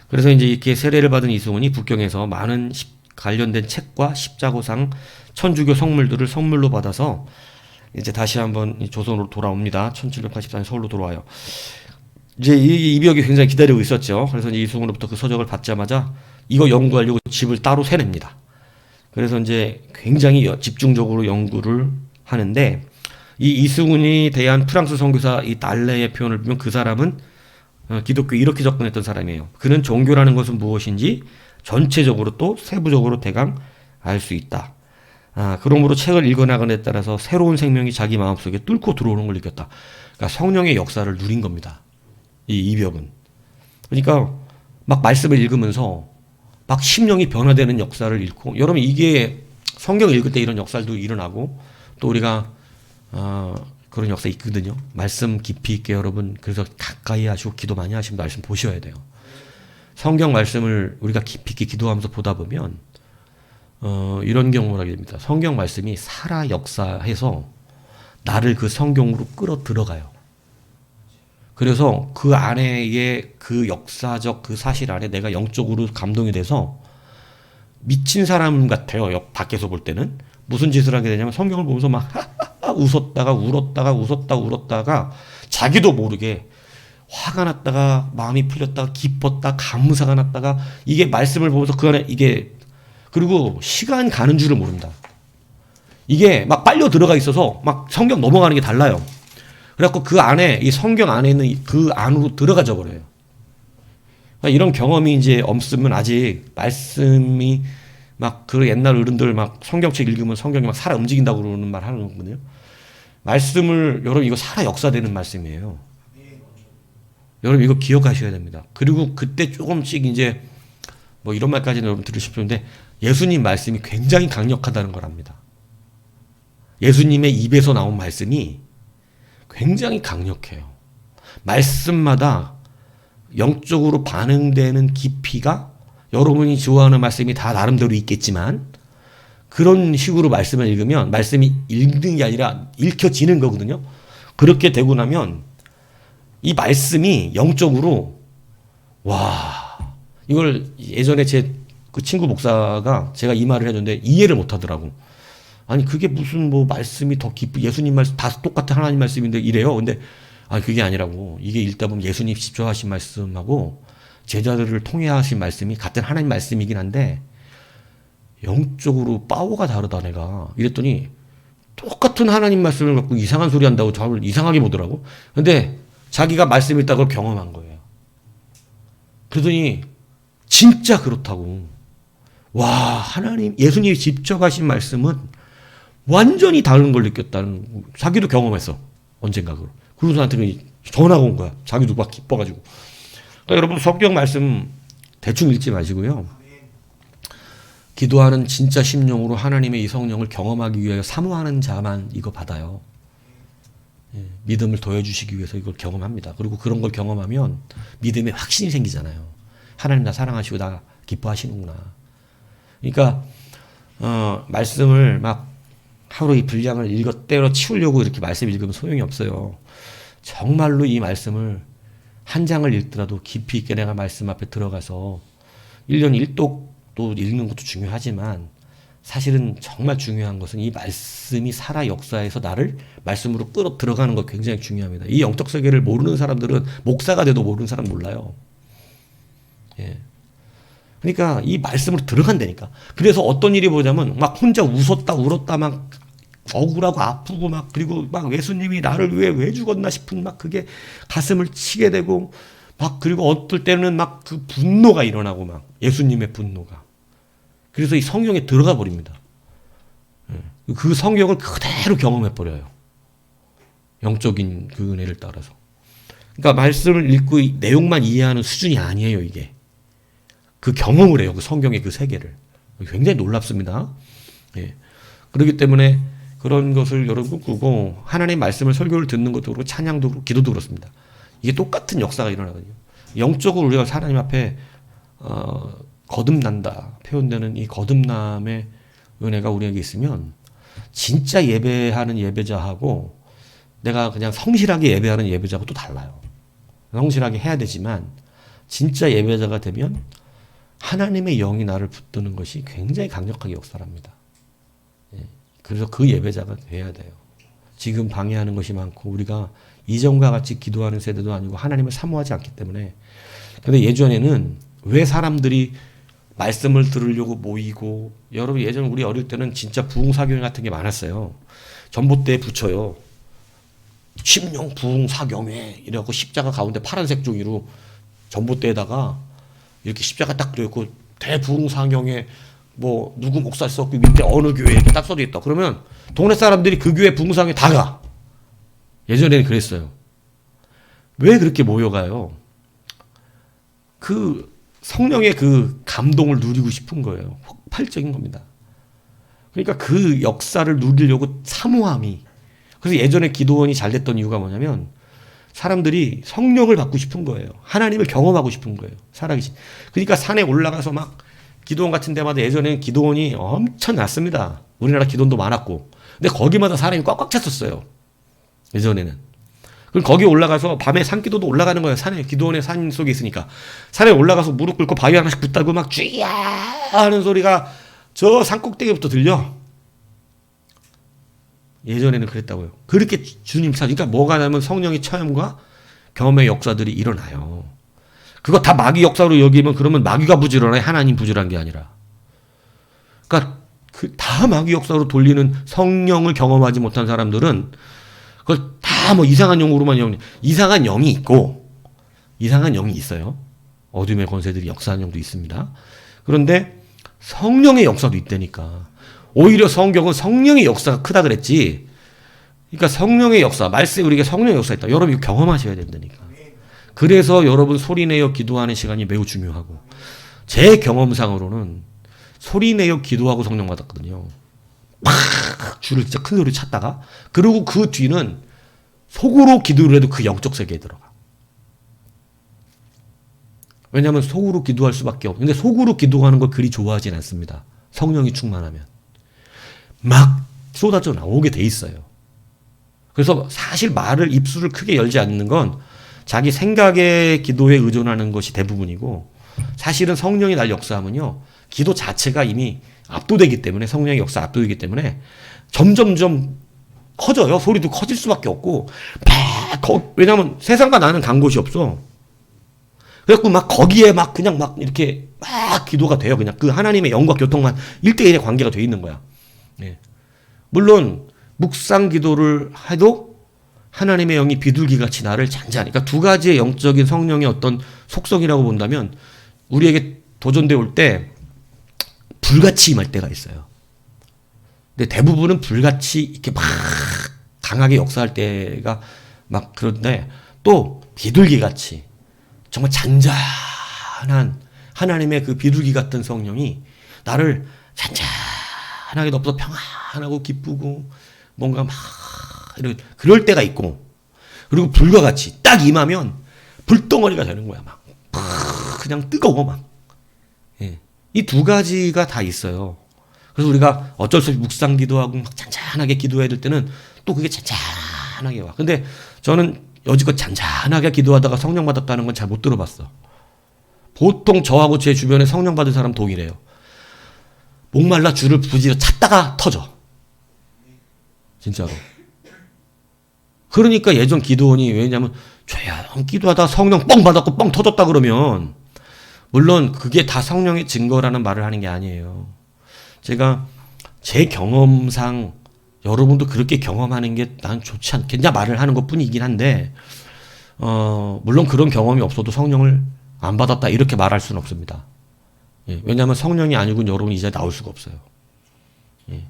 그래서 이제 이렇게 세례를 받은 이승훈이 북경에서 많은 관련된 책과 십자고상, 천주교 성물들을 선물로 받아서 이제 다시 한번 조선으로 돌아옵니다. 1784년 서울로 돌아와요. 이제 이 이벽이 굉장히 기다리고 있었죠. 그래서 이제 이승훈으로부터 그 서적을 받자마자 이거 연구하려고 집을 따로 세냅니다. 그래서 이제 굉장히 집중적으로 연구를 하는데, 이 이승훈이 대한 프랑스 선교사 이 달레의 표현을 보면 그 사람은 기독교에 이렇게 접근했던 사람이에요. 그는 종교라는 것은 무엇인지 전체적으로 또 세부적으로 대강 알 수 있다. 그러므로 책을 읽어나가는 데 따라서 새로운 생명이 자기 마음속에 뚫고 들어오는 걸 느꼈다. 그러니까 성령의 역사를 누린 겁니다, 이 이벽은. 그러니까 막 말씀을 읽으면서 막 심령이 변화되는 역사를 읽고, 여러분 이게 성경 읽을 때 이런 역사도 일어나고, 또 우리가 그런 역사 있거든요. 말씀 깊이 있게 여러분, 그래서 가까이 하시고 기도 많이 하시면 말씀 보셔야 돼요. 성경 말씀을 우리가 깊이 있게 기도하면서 보다 보면 이런 경우를 하게 됩니다. 성경 말씀이 살아 역사해서 나를 그 성경으로 끌어 들어가요. 그래서 그 안에의 그 역사적 그 사실 안에 내가 영적으로 감동이 돼서 미친 사람 같아요. 밖에서 볼 때는. 무슨 짓을 하게 되냐면 성경을 보면서 막 웃었다가 울었다가 웃었다 울었다가 자기도 모르게 화가 났다가 마음이 풀렸다가 기뻤다 감사가 났다가 이게 말씀을 보면서 그 안에 이게 그리고 시간 가는 줄을 모른다. 이게 막 빨려 들어가 있어서 막 성경 넘어가는 게 달라요. 그래갖고 그 안에 이 성경 안에 있는 그 안으로 들어가져 버려요. 그러니까 이런 경험이 이제 없으면 아직 말씀이 막 그 옛날 어른들 막 성경책 읽으면 성경이 막 살아 움직인다고 그러는 말 하는 거거든요. 말씀을 여러분 이거 살아 역사되는 말씀이에요. 여러분 이거 기억하셔야 됩니다. 그리고 그때 조금씩 이제 뭐 이런 말까지는 여러분 들으실 텐데 예수님 말씀이 굉장히 강력하다는 걸 압니다. 예수님의 입에서 나온 말씀이 굉장히 강력해요. 말씀마다 영적으로 반응되는 깊이가 여러분이 좋아하는 말씀이 다 나름대로 있겠지만 그런 식으로 말씀을 읽으면 말씀이 읽는 게 아니라 읽혀지는 거거든요. 그렇게 되고 나면 이 말씀이 영적으로 와 이걸 예전에 제 그 친구 목사가 제가 이 말을 해줬는데 이해를 못 하더라고. 아니 그게 무슨 뭐 말씀이 더 깊이 예수님 말씀 다 똑같은 하나님 말씀인데 이래요. 근데 아 그게 아니라고. 이게 읽다 보면 예수님 직접 하신 말씀하고 제자들을 통해 하신 말씀이 같은 하나님 말씀이긴 한데 영적으로 파워가 다르다 내가 이랬더니 똑같은 하나님 말씀을 갖고 이상한 소리 한다고 저를 이상하게 보더라고. 근데 자기가 말씀 읽다가 그걸 경험한 거예요. 그러더니 진짜 그렇다고. 와 하나님 예수님이 직접 하신 말씀은 완전히 다른 걸 느꼈다는 자기도 경험했어 언젠가 그걸. 그러고 저한테 전화가 온 거야. 자기도 막 기뻐가지고. 그러니까 여러분 성경 말씀 대충 읽지 마시고요. 기도하는 진짜 심령으로 하나님의 이 성령을 경험하기 위하여 사모하는 자만 이거 받아요. 예, 믿음을 더해주시기 위해서 이걸 경험합니다. 그리고 그런 걸 경험하면 믿음에 확신이 생기잖아요. 하나님 나 사랑하시고 나 기뻐하시는구나. 그러니까 말씀을 막 하루 이 분량을 때려 치우려고 이렇게 말씀 읽으면 소용이 없어요. 정말로 이 말씀을 한 장을 읽더라도 깊이 있게 내가 말씀 앞에 들어가서 1년 1독도 읽는 것도 중요하지만 사실은 정말 중요한 것은 이 말씀이 살아 역사에서 나를 말씀으로 끌어 들어가는 거 굉장히 중요합니다. 이 영적 세계를 모르는 사람들은 목사가 돼도 모르는 사람 몰라요. 예. 그러니까 이 말씀으로 들어간다니까. 그래서 어떤 일이 보자면 막 혼자 웃었다 울었다 막 억울하고 아프고 막 그리고 막 예수님이 나를 위해 왜 죽었나 싶은 막 그게 가슴을 치게 되고 막 그리고 어떨 때는 막 그 분노가 일어나고 막 예수님의 분노가. 그래서 이 성경에 들어가 버립니다. 그 성경을 그대로 경험해 버려요. 영적인 그 은혜를 따라서. 그러니까 말씀을 읽고 내용만 이해하는 수준이 아니에요 이게. 그 경험을 해요. 그 성경의 그 세계를. 굉장히 놀랍습니다. 예. 그렇기 때문에 그런 것을 여러분 꾸고 하나님의 말씀을 설교를 듣는 것도 그렇고 찬양도 그렇고 기도도 그렇습니다. 이게 똑같은 역사가 일어나거든요. 영적으로 우리가 하나님 앞에 거듭난다 표현되는 이 거듭남의 은혜가 우리에게 있으면 진짜 예배하는 예배자하고 내가 그냥 성실하게 예배하는 예배자하고 또 달라요. 성실하게 해야 되지만 진짜 예배자가 되면 하나님의 영이 나를 붙드는 것이 굉장히 강력하게 역사합니다. 예. 그래서 그 예배자가 돼야 돼요. 지금 방해하는 것이 많고 우리가 이전과 같이 기도하는 세대도 아니고 하나님을 사모하지 않기 때문에. 근데 예전에는 왜 사람들이 말씀을 들으려고 모이고 여러분 예전 우리 어릴 때는 진짜 부흥사경 같은 게 많았어요. 전봇대에 붙여요. 심령 부흥사경회 이래갖고 십자가 가운데 파란색 종이로 전봇대에다가 이렇게 십자가 딱 그려있고 대부흥사경에 뭐 누구 목사 썼고 밑에 어느 교회 이렇게 딱 써져 있다. 그러면 동네 사람들이 그 교회 부흥사경에 다 가. 예전에는 그랬어요. 왜 그렇게 모여가요? 그 성령의 그 감동을 누리고 싶은 거예요. 폭발적인 겁니다. 그러니까 그 역사를 누리려고 사모함이. 그래서 예전에 기도원이 잘 됐던 이유가 뭐냐면 사람들이 성령을 받고 싶은 거예요. 하나님을 경험하고 싶은 거예요. 살아계신. 그러니까 산에 올라가서 막 기도원 같은 데마다 예전에는 기도원이 엄청났습니다. 우리나라 기도원도 많았고. 근데 거기마다 사람이 꽉꽉 찼었어요. 예전에는. 그럼 거기 올라가서 밤에 산기도도 올라가는 거예요. 산에, 기도원의 산 속에 있으니까. 산에 올라가서 무릎 꿇고 바위 하나씩 붙들고 막 쥐야 하는 소리가 저 산 꼭대기부터 들려. 예전에는 그랬다고요. 그렇게 주님 그러니까 뭐가 나면 성령의 체험과 경험의 역사들이 일어나요. 그거 다 마귀 역사로 여기면 그러면 마귀가 부지런해. 하나님 부지런한 게 아니라. 그러니까 다 마귀 역사로 돌리는 성령을 경험하지 못한 사람들은 그걸 다 뭐 이상한 영으로만 이상한 영이 있고, 이상한 영이 있어요. 어둠의 권세들이 역사하는 영도 있습니다. 그런데 성령의 역사도 있다니까. 오히려 성경은 성령의 역사가 크다 그랬지. 그러니까 성령의 역사, 말씀에 우리가 성령의 역사 있다. 여러분 이거 경험하셔야 된다니까. 그래서 여러분 소리내어 기도하는 시간이 매우 중요하고, 제 경험상으로는 소리내어 기도하고 성령 받았거든요. 막 줄을 진짜 큰 소리 찾다가, 그리고 그 뒤는 속으로 기도를 해도 그 영적 세계에 들어가. 왜냐하면 속으로 기도할 수밖에 없어. 근데 속으로 기도하는 걸 그리 좋아하진 않습니다. 성령이 충만하면 막 쏟아져 나오게 돼 있어요. 그래서 사실 말을, 입술을 크게 열지 않는 건 자기 생각의 기도에 의존하는 것이 대부분이고, 사실은 성령이 날 역사하면요, 기도 자체가 이미 압도되기 때문에, 성령의 역사 압도되기 때문에 점점점 커져요. 소리도 커질 수밖에 없고, 왜냐면 세상과 나는 간 곳이 없어. 그래갖고 막 거기에 막 그냥 막 이렇게 막 기도가 돼요. 그냥 그 하나님의 영과 교통만 1대1의 관계가 돼 있는 거야. 네. 물론 묵상 기도를 해도 하나님의 영이 비둘기같이 나를 잔잔히, 그러니까 두 가지의 영적인 성령의 어떤 속성이라고 본다면, 우리에게 도전돼 올 때 불같이 임할 때가 있어요. 근데 대부분은 불같이 이렇게 막 강하게 역사할 때가 막 그런데, 또 비둘기같이 정말 잔잔한 하나님의 그 비둘기 같은 성령이 나를 잔잔하게 덮어서 평안하고 기쁘고 뭔가 막 그럴 때가 있고, 그리고 불과 같이 딱 임하면 불덩어리가 되는 거야. 막 그냥 뜨거워 막. 예. 이 두 가지가 다 있어요. 그래서 우리가 어쩔 수 없이 묵상 기도하고 막 잔잔하게 기도해야 될 때는 또 그게 잔잔하게 와. 근데 저는 여지껏 잔잔하게 기도하다가 성령 받았다는 건 잘 못 들어봤어. 보통 저하고 제 주변에 성령 받은 사람 동일해요. 목말라 줄을 부지러 찾다가 터져. 진짜로. 그러니까 예전 기도원이, 왜냐면 조용 기도하다가 성령 뻥 받았고 뻥 터졌다 그러면, 물론 그게 다 성령의 증거라는 말을 하는 게 아니에요. 제가 제 경험상 여러분도 그렇게 경험하는 게 난 좋지 않겠냐 말을 하는 것 뿐이긴 한데, 물론 그런 경험이 없어도 성령을 안 받았다 이렇게 말할 수는 없습니다. 예, 왜냐하면 성령이 아니고는 여러분이 이제 나올 수가 없어요. 예,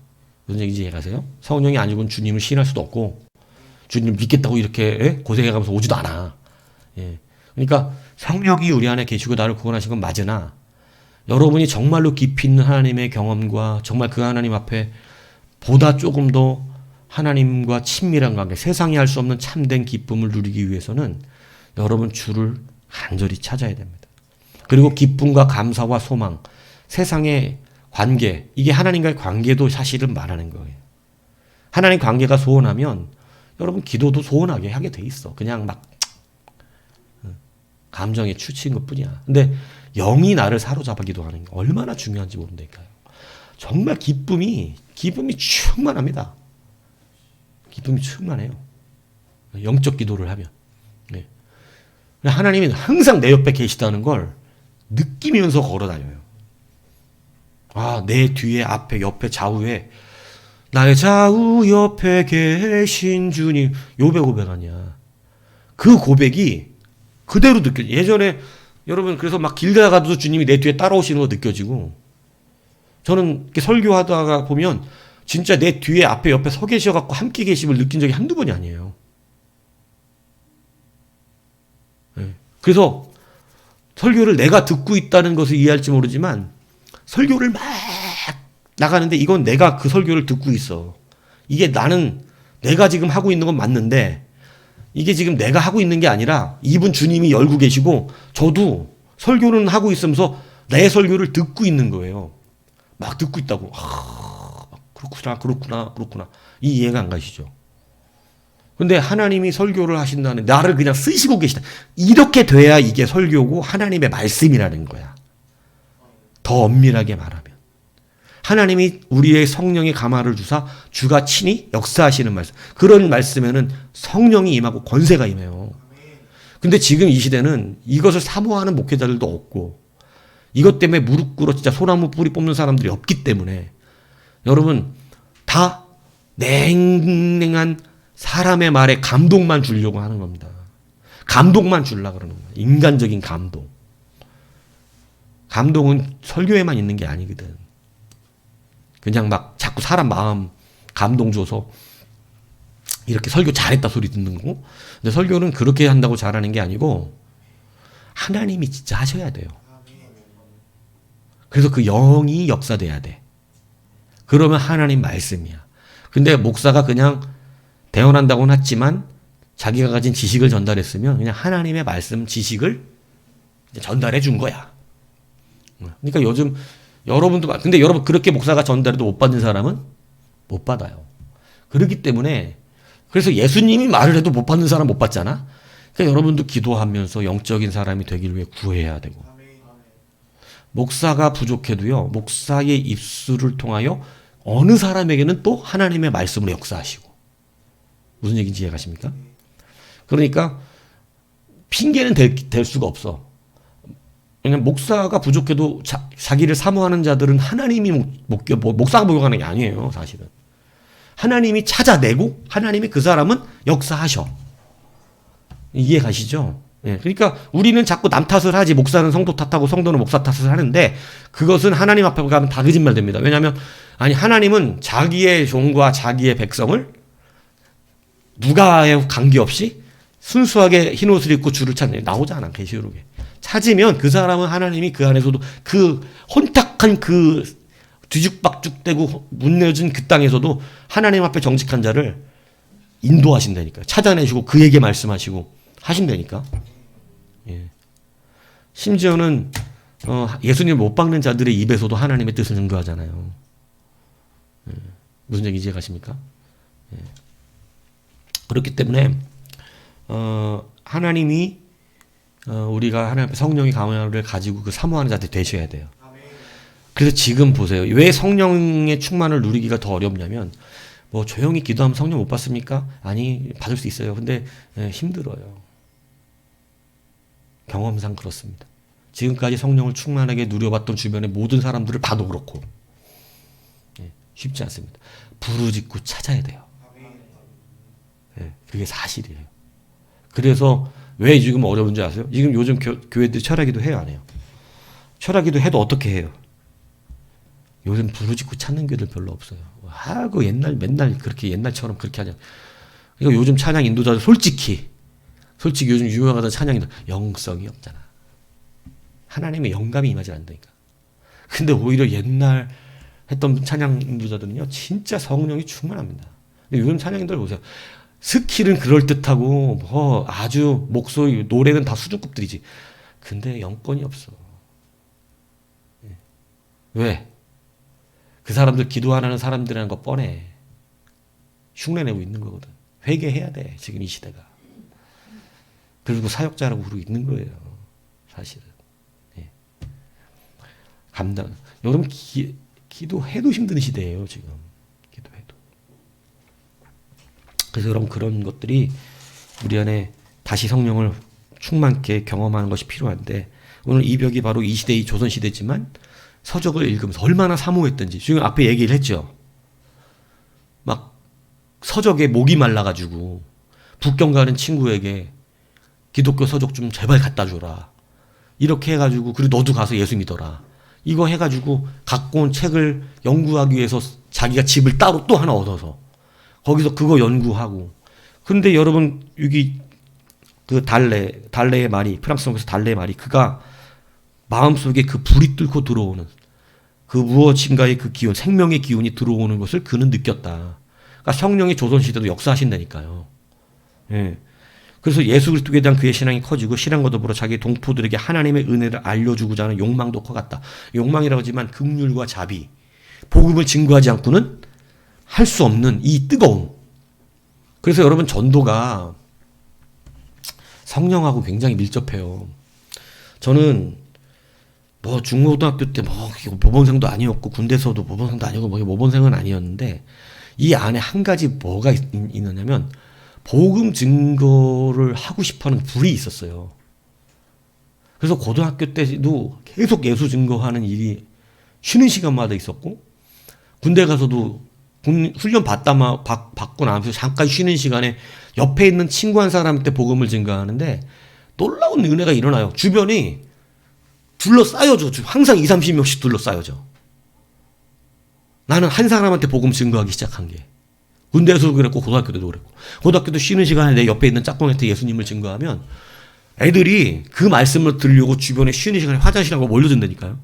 무슨 얘기인지 이해가세요? 성령이 아니고는 주님을 신할 수도 없고, 주님 믿겠다고 이렇게 고생해가면서 오지도 않아. 예, 그러니까 성령이 우리 안에 계시고 나를 구원하신 건 맞으나, 여러분이 정말로 깊이 있는 하나님의 경험과 정말 그 하나님 앞에 보다 조금 더 하나님과 친밀한 관계, 세상이 할 수 없는 참된 기쁨을 누리기 위해서는 여러분 주를 간절히 찾아야 됩니다. 그리고 기쁨과 감사와 소망, 세상의 관계, 이게 하나님과의 관계도 사실은 말하는 거예요. 하나님 관계가 소원하면 여러분 기도도 소원하게 하게 돼 있어. 그냥 막 감정에 치우친 것뿐이야. 근데 영이 나를 사로잡아 기도하는 게 얼마나 중요한지 모른다니까요. 정말 기쁨이 충만합니다. 기쁨이 충만해요. 영적 기도를 하면. 네. 하나님이 항상 내 옆에 계시다는 걸 느끼면서 걸어다녀요. 아, 내 뒤에, 앞에, 옆에, 좌우에, 나의 좌우 옆에 계신 주님. 요배 고백 아니야. 그 고백이 그대로 느껴져. 예전에 여러분 그래서 막 길 가다가도 주님이 내 뒤에 따라오시는 거 느껴지고, 저는 이렇게 설교하다가 보면 진짜 내 뒤에, 앞에, 옆에 서 계셔갖고 함께 계심을 느낀 적이 한두 번이 아니에요. 네. 그래서 설교를 내가 듣고 있다는 것을 이해할지 모르지만, 설교를 막 나가는데 이건 내가 그 설교를 듣고 있어. 이게 나는 내가 지금 하고 있는 건 맞는데, 이게 지금 내가 하고 있는 게 아니라 이분 주님이 열고 계시고, 저도 설교는 하고 있으면서 내 설교를 듣고 있는 거예요. 막 듣고 있다고. 그렇구나. 이 이해가 안 가시죠? 근데 하나님이 설교를 하신다는, 나를 그냥 쓰시고 계시다. 이렇게 돼야 이게 설교고 하나님의 말씀이라는 거야. 더 엄밀하게 말하면. 하나님이 우리의 성령의 감화를 주사 주가 친히 역사하시는 말씀. 그런 말씀에는 성령이 임하고 권세가 임해요. 근데 지금 이 시대는 이것을 사모하는 목회자들도 없고, 이것 때문에 무릎 꿇어 진짜 소나무 뿌리 뽑는 사람들이 없기 때문에, 여러분, 다 냉랭한 사람의 말에 감동만 주려고 하는 겁니다. 감동만 주려고 그러는 거예요. 인간적인 감동. 감동은 설교에만 있는 게 아니거든. 그냥 막 자꾸 사람 마음 감동 줘서 이렇게 설교 잘했다 소리 듣는 거고. 근데 설교는 그렇게 한다고 잘하는 게 아니고 하나님이 진짜 하셔야 돼요. 그래서 그 영이 역사돼야 돼. 그러면 하나님 말씀이야. 근데 목사가 그냥 대언한다고는 했지만 자기가 가진 지식을 전달했으면 그냥 하나님의 말씀 지식을 전달해 준 거야. 그러니까 요즘 여러분도, 근데 여러분 그렇게 목사가 전달해도 못 받는 사람은 못 받아요. 그렇기 때문에, 그래서 예수님이 말을 해도 못 받는 사람 못 받잖아. 그러니까 여러분도 기도하면서 영적인 사람이 되기를 위해 구해야 되고, 목사가 부족해도요, 목사의 입술을 통하여 어느 사람에게는 또 하나님의 말씀으로 역사하시고. 무슨 얘기인지 이해가십니까? 그러니까 핑계는 될 수가 없어. 왜냐면 목사가 부족해도 자기를 사모하는 자들은 하나님이 목사가 목욕하는 게 아니에요, 사실은. 하나님이 찾아내고 하나님이 그 사람은 역사하셔. 이해 가시죠? 예, 그러니까 우리는 자꾸 남 탓을 하지, 목사는 성도 탓하고 성도는 목사 탓을 하는데, 그것은 하나님 앞에 가면 다 거짓말 됩니다. 왜냐하면 하나님은 자기의 종과 자기의 백성을 누가에 관계없이 순수하게 흰 옷을 입고 주를 찾는, 나오잖아 계시록에. 찾으면 그 사람은 하나님이 그 안에서도 그 혼탁한 그 뒤죽박죽되고 문내어진 그 땅에서도 하나님 앞에 정직한 자를 인도하신다니까요. 찾아내시고 그에게 말씀하시고 하신다니까. 예. 심지어는 예수님을 못 박는 자들의 입에서도 하나님의 뜻을 증거하잖아요. 예. 무슨 얘기인지 이해가십니까? 예. 그렇기 때문에 하나님이 우리가 하나님 앞에 성령의 감화를 가지고 그 사모하는 자들이 되셔야 돼요. 그래서 지금 보세요. 왜 성령의 충만을 누리기가 더 어렵냐면, 뭐 조용히 기도하면 성령 못 받습니까? 아니, 받을 수 있어요. 근데 힘들어요. 경험상 그렇습니다. 지금까지 성령을 충만하게 누려봤던 주변의 모든 사람들을 봐도 그렇고, 쉽지 않습니다. 부르짖고 찾아야 돼요. 그게 사실이에요. 그래서 왜 지금 어려운지 아세요? 지금 요즘 교회들이 철학기도 해요, 안 해요? 철학기도 해도 어떻게 해요? 요즘 부르짖고 찾는 교회들 별로 없어요. 그 맨날 그렇게 옛날처럼 그렇게 하냐. 그러니까 요즘 찬양 인도자들 솔직히 요즘 유명하던 찬양인들 영성이 없잖아. 하나님의 영감이 임하지 않는다니까. 근데 오히려 옛날 했던 찬양 인도자들은요, 진짜 성령이 충만합니다. 근데 요즘 찬양인들 보세요. 스킬은 그럴듯하고 뭐 아주 목소리 노래는 다 수준급들이지. 근데 영권이 없어. 왜? 그 사람들 기도 안 하는 사람들이라는 거 뻔해. 흉내내고 있는 거거든. 회개해야 돼, 지금 이 시대가. 그리고 사역자라고 부르고 있는 거예요, 사실은. 예. 여러분 기도해도 힘든 시대예요, 지금. 기도해도. 그래서 여러분 그런 것들이 우리 안에 다시 성령을 충만케 경험하는 것이 필요한데, 오늘 이 벽이 바로 이 시대의 조선시대지만 서적을 읽으면서 얼마나 사모했던지 지금 앞에 얘기를 했죠. 막 서적에 목이 말라가지고 북경 가는 친구에게 기독교 서적 좀 제발 갖다 줘라. 이렇게 해가지고, 그리고 너도 가서 예수 믿어라. 이거 해가지고 갖고 온 책을 연구하기 위해서 자기가 집을 따로 또 하나 얻어서 거기서 그거 연구하고. 근데 여러분, 여기 그 달레의 말이, 프랑스 성에서 달레의 말이, 그가 마음속에 그 불이 뚫고 들어오는 그 무엇인가의 그 기운, 생명의 기운이 들어오는 것을 그는 느꼈다. 그러니까 성령이 조선시대도 역사하신다니까요. 예. 그래서 예수 그리스도에 대한 그의 신앙이 커지고, 신앙과 더불어 자기 동포들에게 하나님의 은혜를 알려주고자 하는 욕망도 커갔다. 욕망이라고 하지만 긍휼과 자비, 복음을 증거하지 않고는 할 수 없는 이 뜨거움, 그래서 여러분 전도가 성령하고 굉장히 밀접해요. 저는 뭐 중고등학교 때 뭐 모범생도 아니었고 군대에서도 모범생도 아니고 뭐 모범생은 아니었는데 이 안에 한 가지 뭐가 있느냐면 복음 증거를 하고 싶어하는 불이 있었어요. 그래서 고등학교 때도 계속 예수 증거하는 일이 쉬는 시간마다 있었고 군대 가서도 훈련 받고 나면서 잠깐 쉬는 시간에 옆에 있는 친구 한 사람한테 복음을 증거하는데 놀라운 은혜가 일어나요. 주변이 둘러싸여져. 항상 20, 30명씩 둘러싸여져. 나는 한 사람한테 복음 증거하기 시작한 게. 군대에서도 그랬고 고등학교 때도 그랬고. 고등학교 때 쉬는 시간에 내 옆에 있는 짝꿍한테 예수님을 증거하면 애들이 그 말씀을 들으려고 주변에 쉬는 시간에 화장실 하고 몰려든다니까요.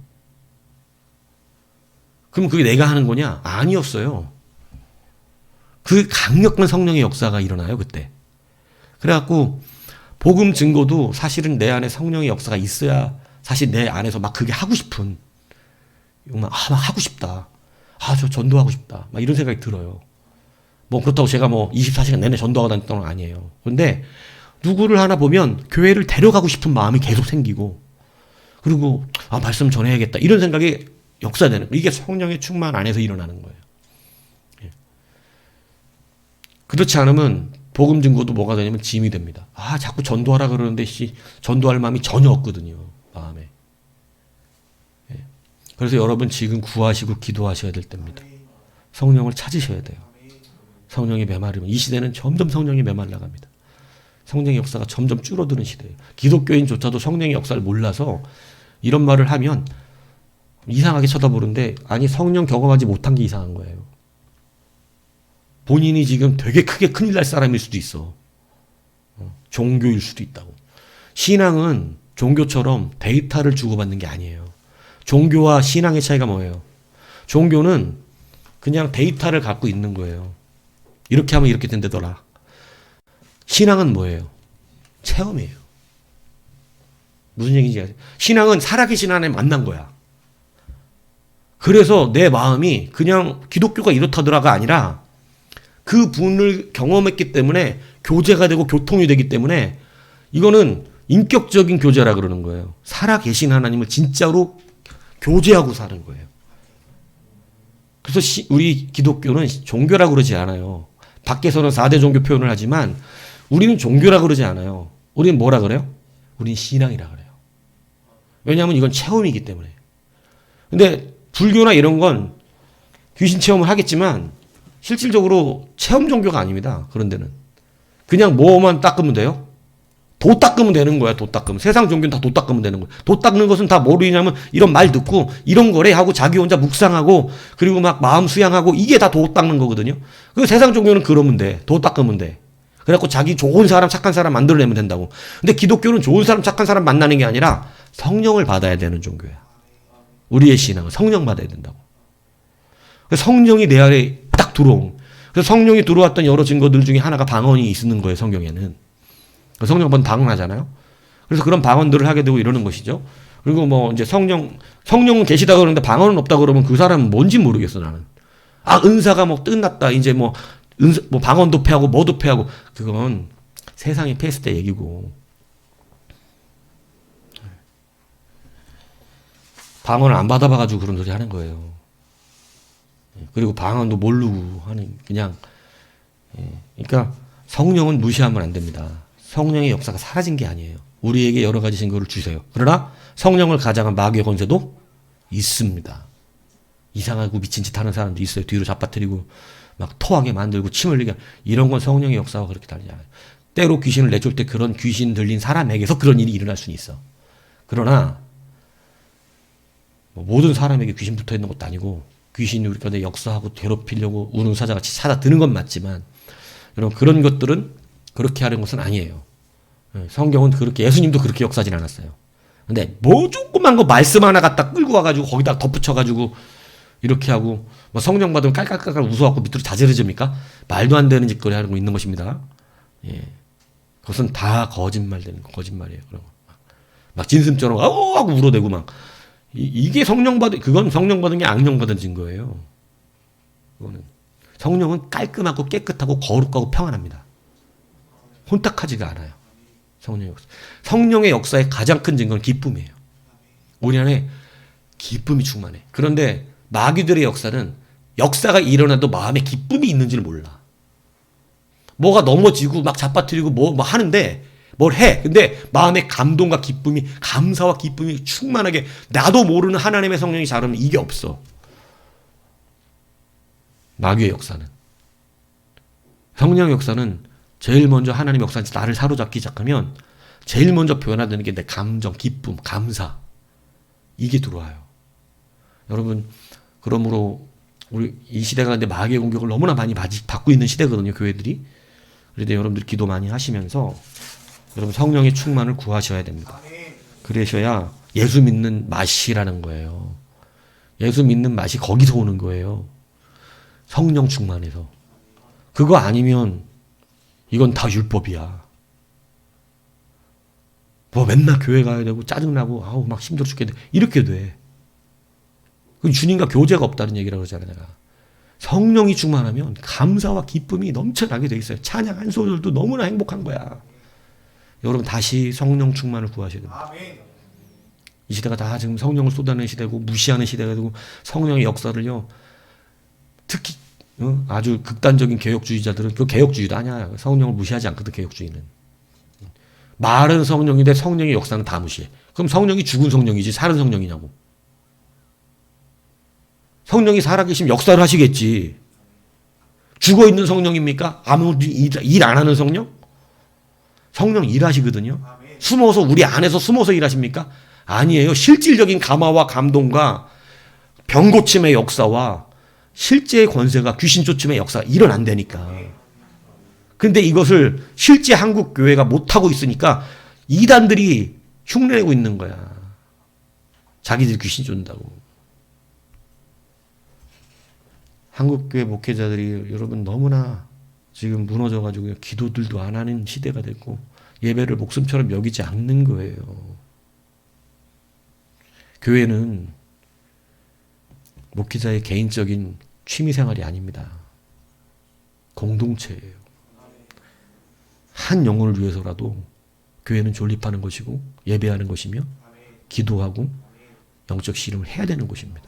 그럼 그게 내가 하는 거냐? 아니었어요. 그 강력한 성령의 역사가 일어나요, 그때. 그래갖고, 복음 증거도 사실은 내 안에 성령의 역사가 있어야 사실 내 안에서 막 그게 하고 싶은, 막 하고 싶다. 저 전도하고 싶다. 막 이런 생각이 들어요. 뭐 그렇다고 제가 뭐 24시간 내내 전도하고 다녔던 건 아니에요. 근데 누구를 하나 보면 교회를 데려가고 싶은 마음이 계속 생기고, 그리고 말씀 전해야겠다. 이런 생각이 역사되는, 이게 성령의 충만 안에서 일어나는 거예요. 그렇지 않으면 복음 증거도 뭐가 되냐면 짐이 됩니다. 자꾸 전도하라 그러는데 전도할 마음이 전혀 없거든요. 마음에. 그래서 여러분 지금 구하시고 기도하셔야 될 때입니다. 성령을 찾으셔야 돼요. 성령이 메마르면 이 시대는 점점 성령이 메말라갑니다. 성령의 역사가 점점 줄어드는 시대예요. 기독교인조차도 성령의 역사를 몰라서 이런 말을 하면 이상하게 쳐다보는데 아니 성령 경험하지 못한 게 이상한 거예요. 본인이 지금 되게 크게 큰일 날 사람일 수도 있어. 종교일 수도 있다고. 신앙은 종교처럼 데이터를 주고받는 게 아니에요. 종교와 신앙의 차이가 뭐예요? 종교는 그냥 데이터를 갖고 있는 거예요. 이렇게 하면 이렇게 된다더라. 신앙은 뭐예요? 체험이에요. 무슨 얘기인지 아세요? 신앙은 살아계신 하나님 만난 거야. 그래서 내 마음이 그냥 기독교가 이렇다더라가 아니라 그 분을 경험했기 때문에 교제가 되고 교통이 되기 때문에 이거는 인격적인 교제라 그러는 거예요. 살아계신 하나님을 진짜로 교제하고 사는 거예요. 그래서 우리 기독교는 종교라고 그러지 않아요. 밖에서는 4대 종교 표현을 하지만 우리는 종교라고 그러지 않아요. 우리는 뭐라 그래요? 우리는 신앙이라 그래요. 왜냐하면 이건 체험이기 때문에. 근데 불교나 이런 건 귀신 체험을 하겠지만 실질적으로 체험 종교가 아닙니다. 그런 데는. 그냥 뭐만 닦으면 돼요? 도 닦으면 되는 거야. 도 닦으면. 세상 종교는 다 도 닦으면 되는 거야. 도 닦는 것은 다 뭐냐면 이런 말 듣고 이런 거래 하고 자기 혼자 묵상하고 그리고 막 마음 수양하고 이게 다 도 닦는 거거든요. 그 세상 종교는 그러면 돼. 도 닦으면 돼. 그래갖고 자기 좋은 사람 착한 사람 만들어내면 된다고. 근데 기독교는 좋은 사람 착한 사람 만나는 게 아니라 성령을 받아야 되는 종교야. 우리의 신앙은 성령 받아야 된다고. 성령이 내 안에 딱 들어온. 그래서 성령이 들어왔던 여러 증거들 중에 하나가 방언이 있는 거예요. 성경에는. 성령 한번 방언하잖아요. 그래서 그런 방언들을 하게 되고 이러는 것이죠. 그리고 뭐 이제 성령은 계시다 그러는데 방언은 없다 그러면 그 사람은 뭔지 모르겠어 나는. 은사가 뭐 끝났다. 이제 뭐 방언도 패하고 뭐도 패하고 그건 세상이 패했을 때 얘기고. 방언을 안 받아봐가지고 그런 소리 하는 거예요. 그리고 방언도 모르고 하는 그냥. 그러니까 성령은 무시하면 안 됩니다. 성령의 역사가 사라진 게 아니에요. 우리에게 여러 가지 증거를 주세요. 그러나 성령을 가장한 마귀의 권세도 있습니다. 이상하고 미친 짓 하는 사람도 있어요. 뒤로 잡아뜨리고 막 토하게 만들고 침 흘리게. 이런 건 성령의 역사와 그렇게 다르지 않아요. 때로 귀신을 내쫓을 때 그런 귀신 들린 사람에게서 그런 일이 일어날 수는 있어. 그러나 모든 사람에게 귀신 붙어 있는 것도 아니고 귀신이 우리 가운데 역사하고 괴롭히려고 우는 사자같이 찾아드는 건 맞지만 여러분 그런 것들은 그렇게 하는 것은 아니에요. 성경은 그렇게 예수님도 그렇게 역사하진 않았어요. 근데 뭐 조그만 거 말씀 하나 갖다 끌고 와가지고 거기다 덧붙여가지고 이렇게 하고 뭐 성령 받으면 깔깔깔깔 웃어갖고 밑으로 자지러집니까? 말도 안 되는 짓거리 하는 거 있는 것입니다. 그것은 다 거짓말이에요. 그런 거. 막 진심처럼 하고 울어대고 막 이게 그건 성령 받은 게 악령 받은 증거예요. 그거는 성령은 깔끔하고 깨끗하고 거룩하고 평안합니다. 혼탁하지가 않아요. 성령의 역사. 성령의 역사의 가장 큰 증거는 기쁨이에요. 우리 안에 기쁨이 충만해. 그런데 마귀들의 역사는 역사가 일어나도 마음에 기쁨이 있는지를 몰라. 뭐가 넘어지고 막 잡아뜨리고 뭐 하는데 뭘 해. 근데 마음에 감동과 기쁨이, 감사와 기쁨이 충만하게 나도 모르는 하나님의 성령이 자르면 이게 없어. 마귀의 역사는. 성령의 역사는 제일 먼저 하나님의 역사에서 나를 사로잡기 시작하면 제일 먼저 변화되는 게 내 감정, 기쁨, 감사. 이게 들어와요. 여러분, 그러므로 우리 이 시대가 근데 마귀의 공격을 너무나 많이 받고 있는 시대거든요, 교회들이. 그런데 여러분들 기도 많이 하시면서 여러분 성령의 충만을 구하셔야 됩니다. 그러셔야 예수 믿는 맛이라는 거예요. 예수 믿는 맛이 거기서 오는 거예요. 성령 충만해서. 그거 아니면 이건 다 율법이야. 뭐 맨날 교회 가야 되고 짜증나고 아우 막 힘들어 죽겠네. 이렇게 돼. 그 주님과 교제가 없다는 얘기라고 그러잖아요. 내가. 성령이 충만하면 감사와 기쁨이 넘쳐나게 돼 있어요. 찬양 한 소절도 너무나 행복한 거야. 여러분 다시 성령 충만을 구하셔야 됩니다. 이 시대가 다 지금 성령을 쏟아내는 시대고 무시하는 시대가 되고 성령의 역사를요. 특히 아주 극단적인 개혁주의자들은 그 개혁주의도 아니야. 성령을 무시하지 않거든. 개혁주의는. 말은 성령인데 성령의 역사는 다 무시해. 그럼 성령이 죽은 성령이지 사는 성령이냐고. 성령이 살아계시면 역사를 하시겠지. 죽어있는 성령입니까? 아무도 일 안 하는 성령? 성령 일하시거든요. 숨어서 우리 안에서 숨어서 일하십니까? 아니에요. 실질적인 감화와 감동과 병고침의 역사와 실제의 권세가 귀신 쫓음의 역사가 일어난다니까. 근데 이것을 실제 한국 교회가 못하고 있으니까 이단들이 흉내내고 있는 거야. 자기들이 귀신 쫓는다고. 한국교회 목회자들이 여러분 너무나 지금 무너져가지고 기도들도 안 하는 시대가 됐고 예배를 목숨처럼 여기지 않는 거예요. 교회는 목회자의 개인적인 취미생활이 아닙니다. 공동체예요. 한 영혼을 위해서라도 교회는 존립하는 것이고 예배하는 것이며 기도하고 영적 씨름을 해야 되는 곳입니다.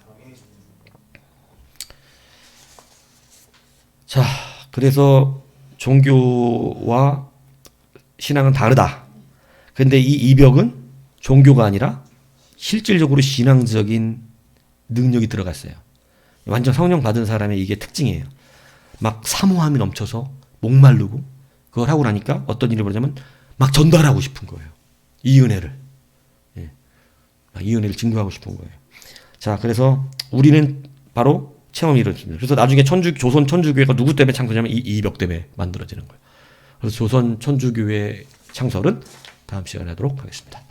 자, 그래서 종교와 신앙은 다르다. 근데 이 이벽은 종교가 아니라 실질적으로 신앙적인 능력이 들어갔어요. 완전 성령 받은 사람의 이게 특징이에요. 막 사모함이 넘쳐서 목마르고 그걸 하고 나니까 어떤 일이 벌어지냐면 막 전달하고 싶은 거예요. 이 은혜를. 예. 이 은혜를 증거하고 싶은 거예요. 자, 그래서 우리는 바로 체험이 이루어집니다. 그래서 나중에 조선 천주교회가 누구 때문에 창설냐면 이 이벽 때문에 만들어지는 거예요. 그래서 조선 천주교회 창설은 다음 시간에 하도록 하겠습니다.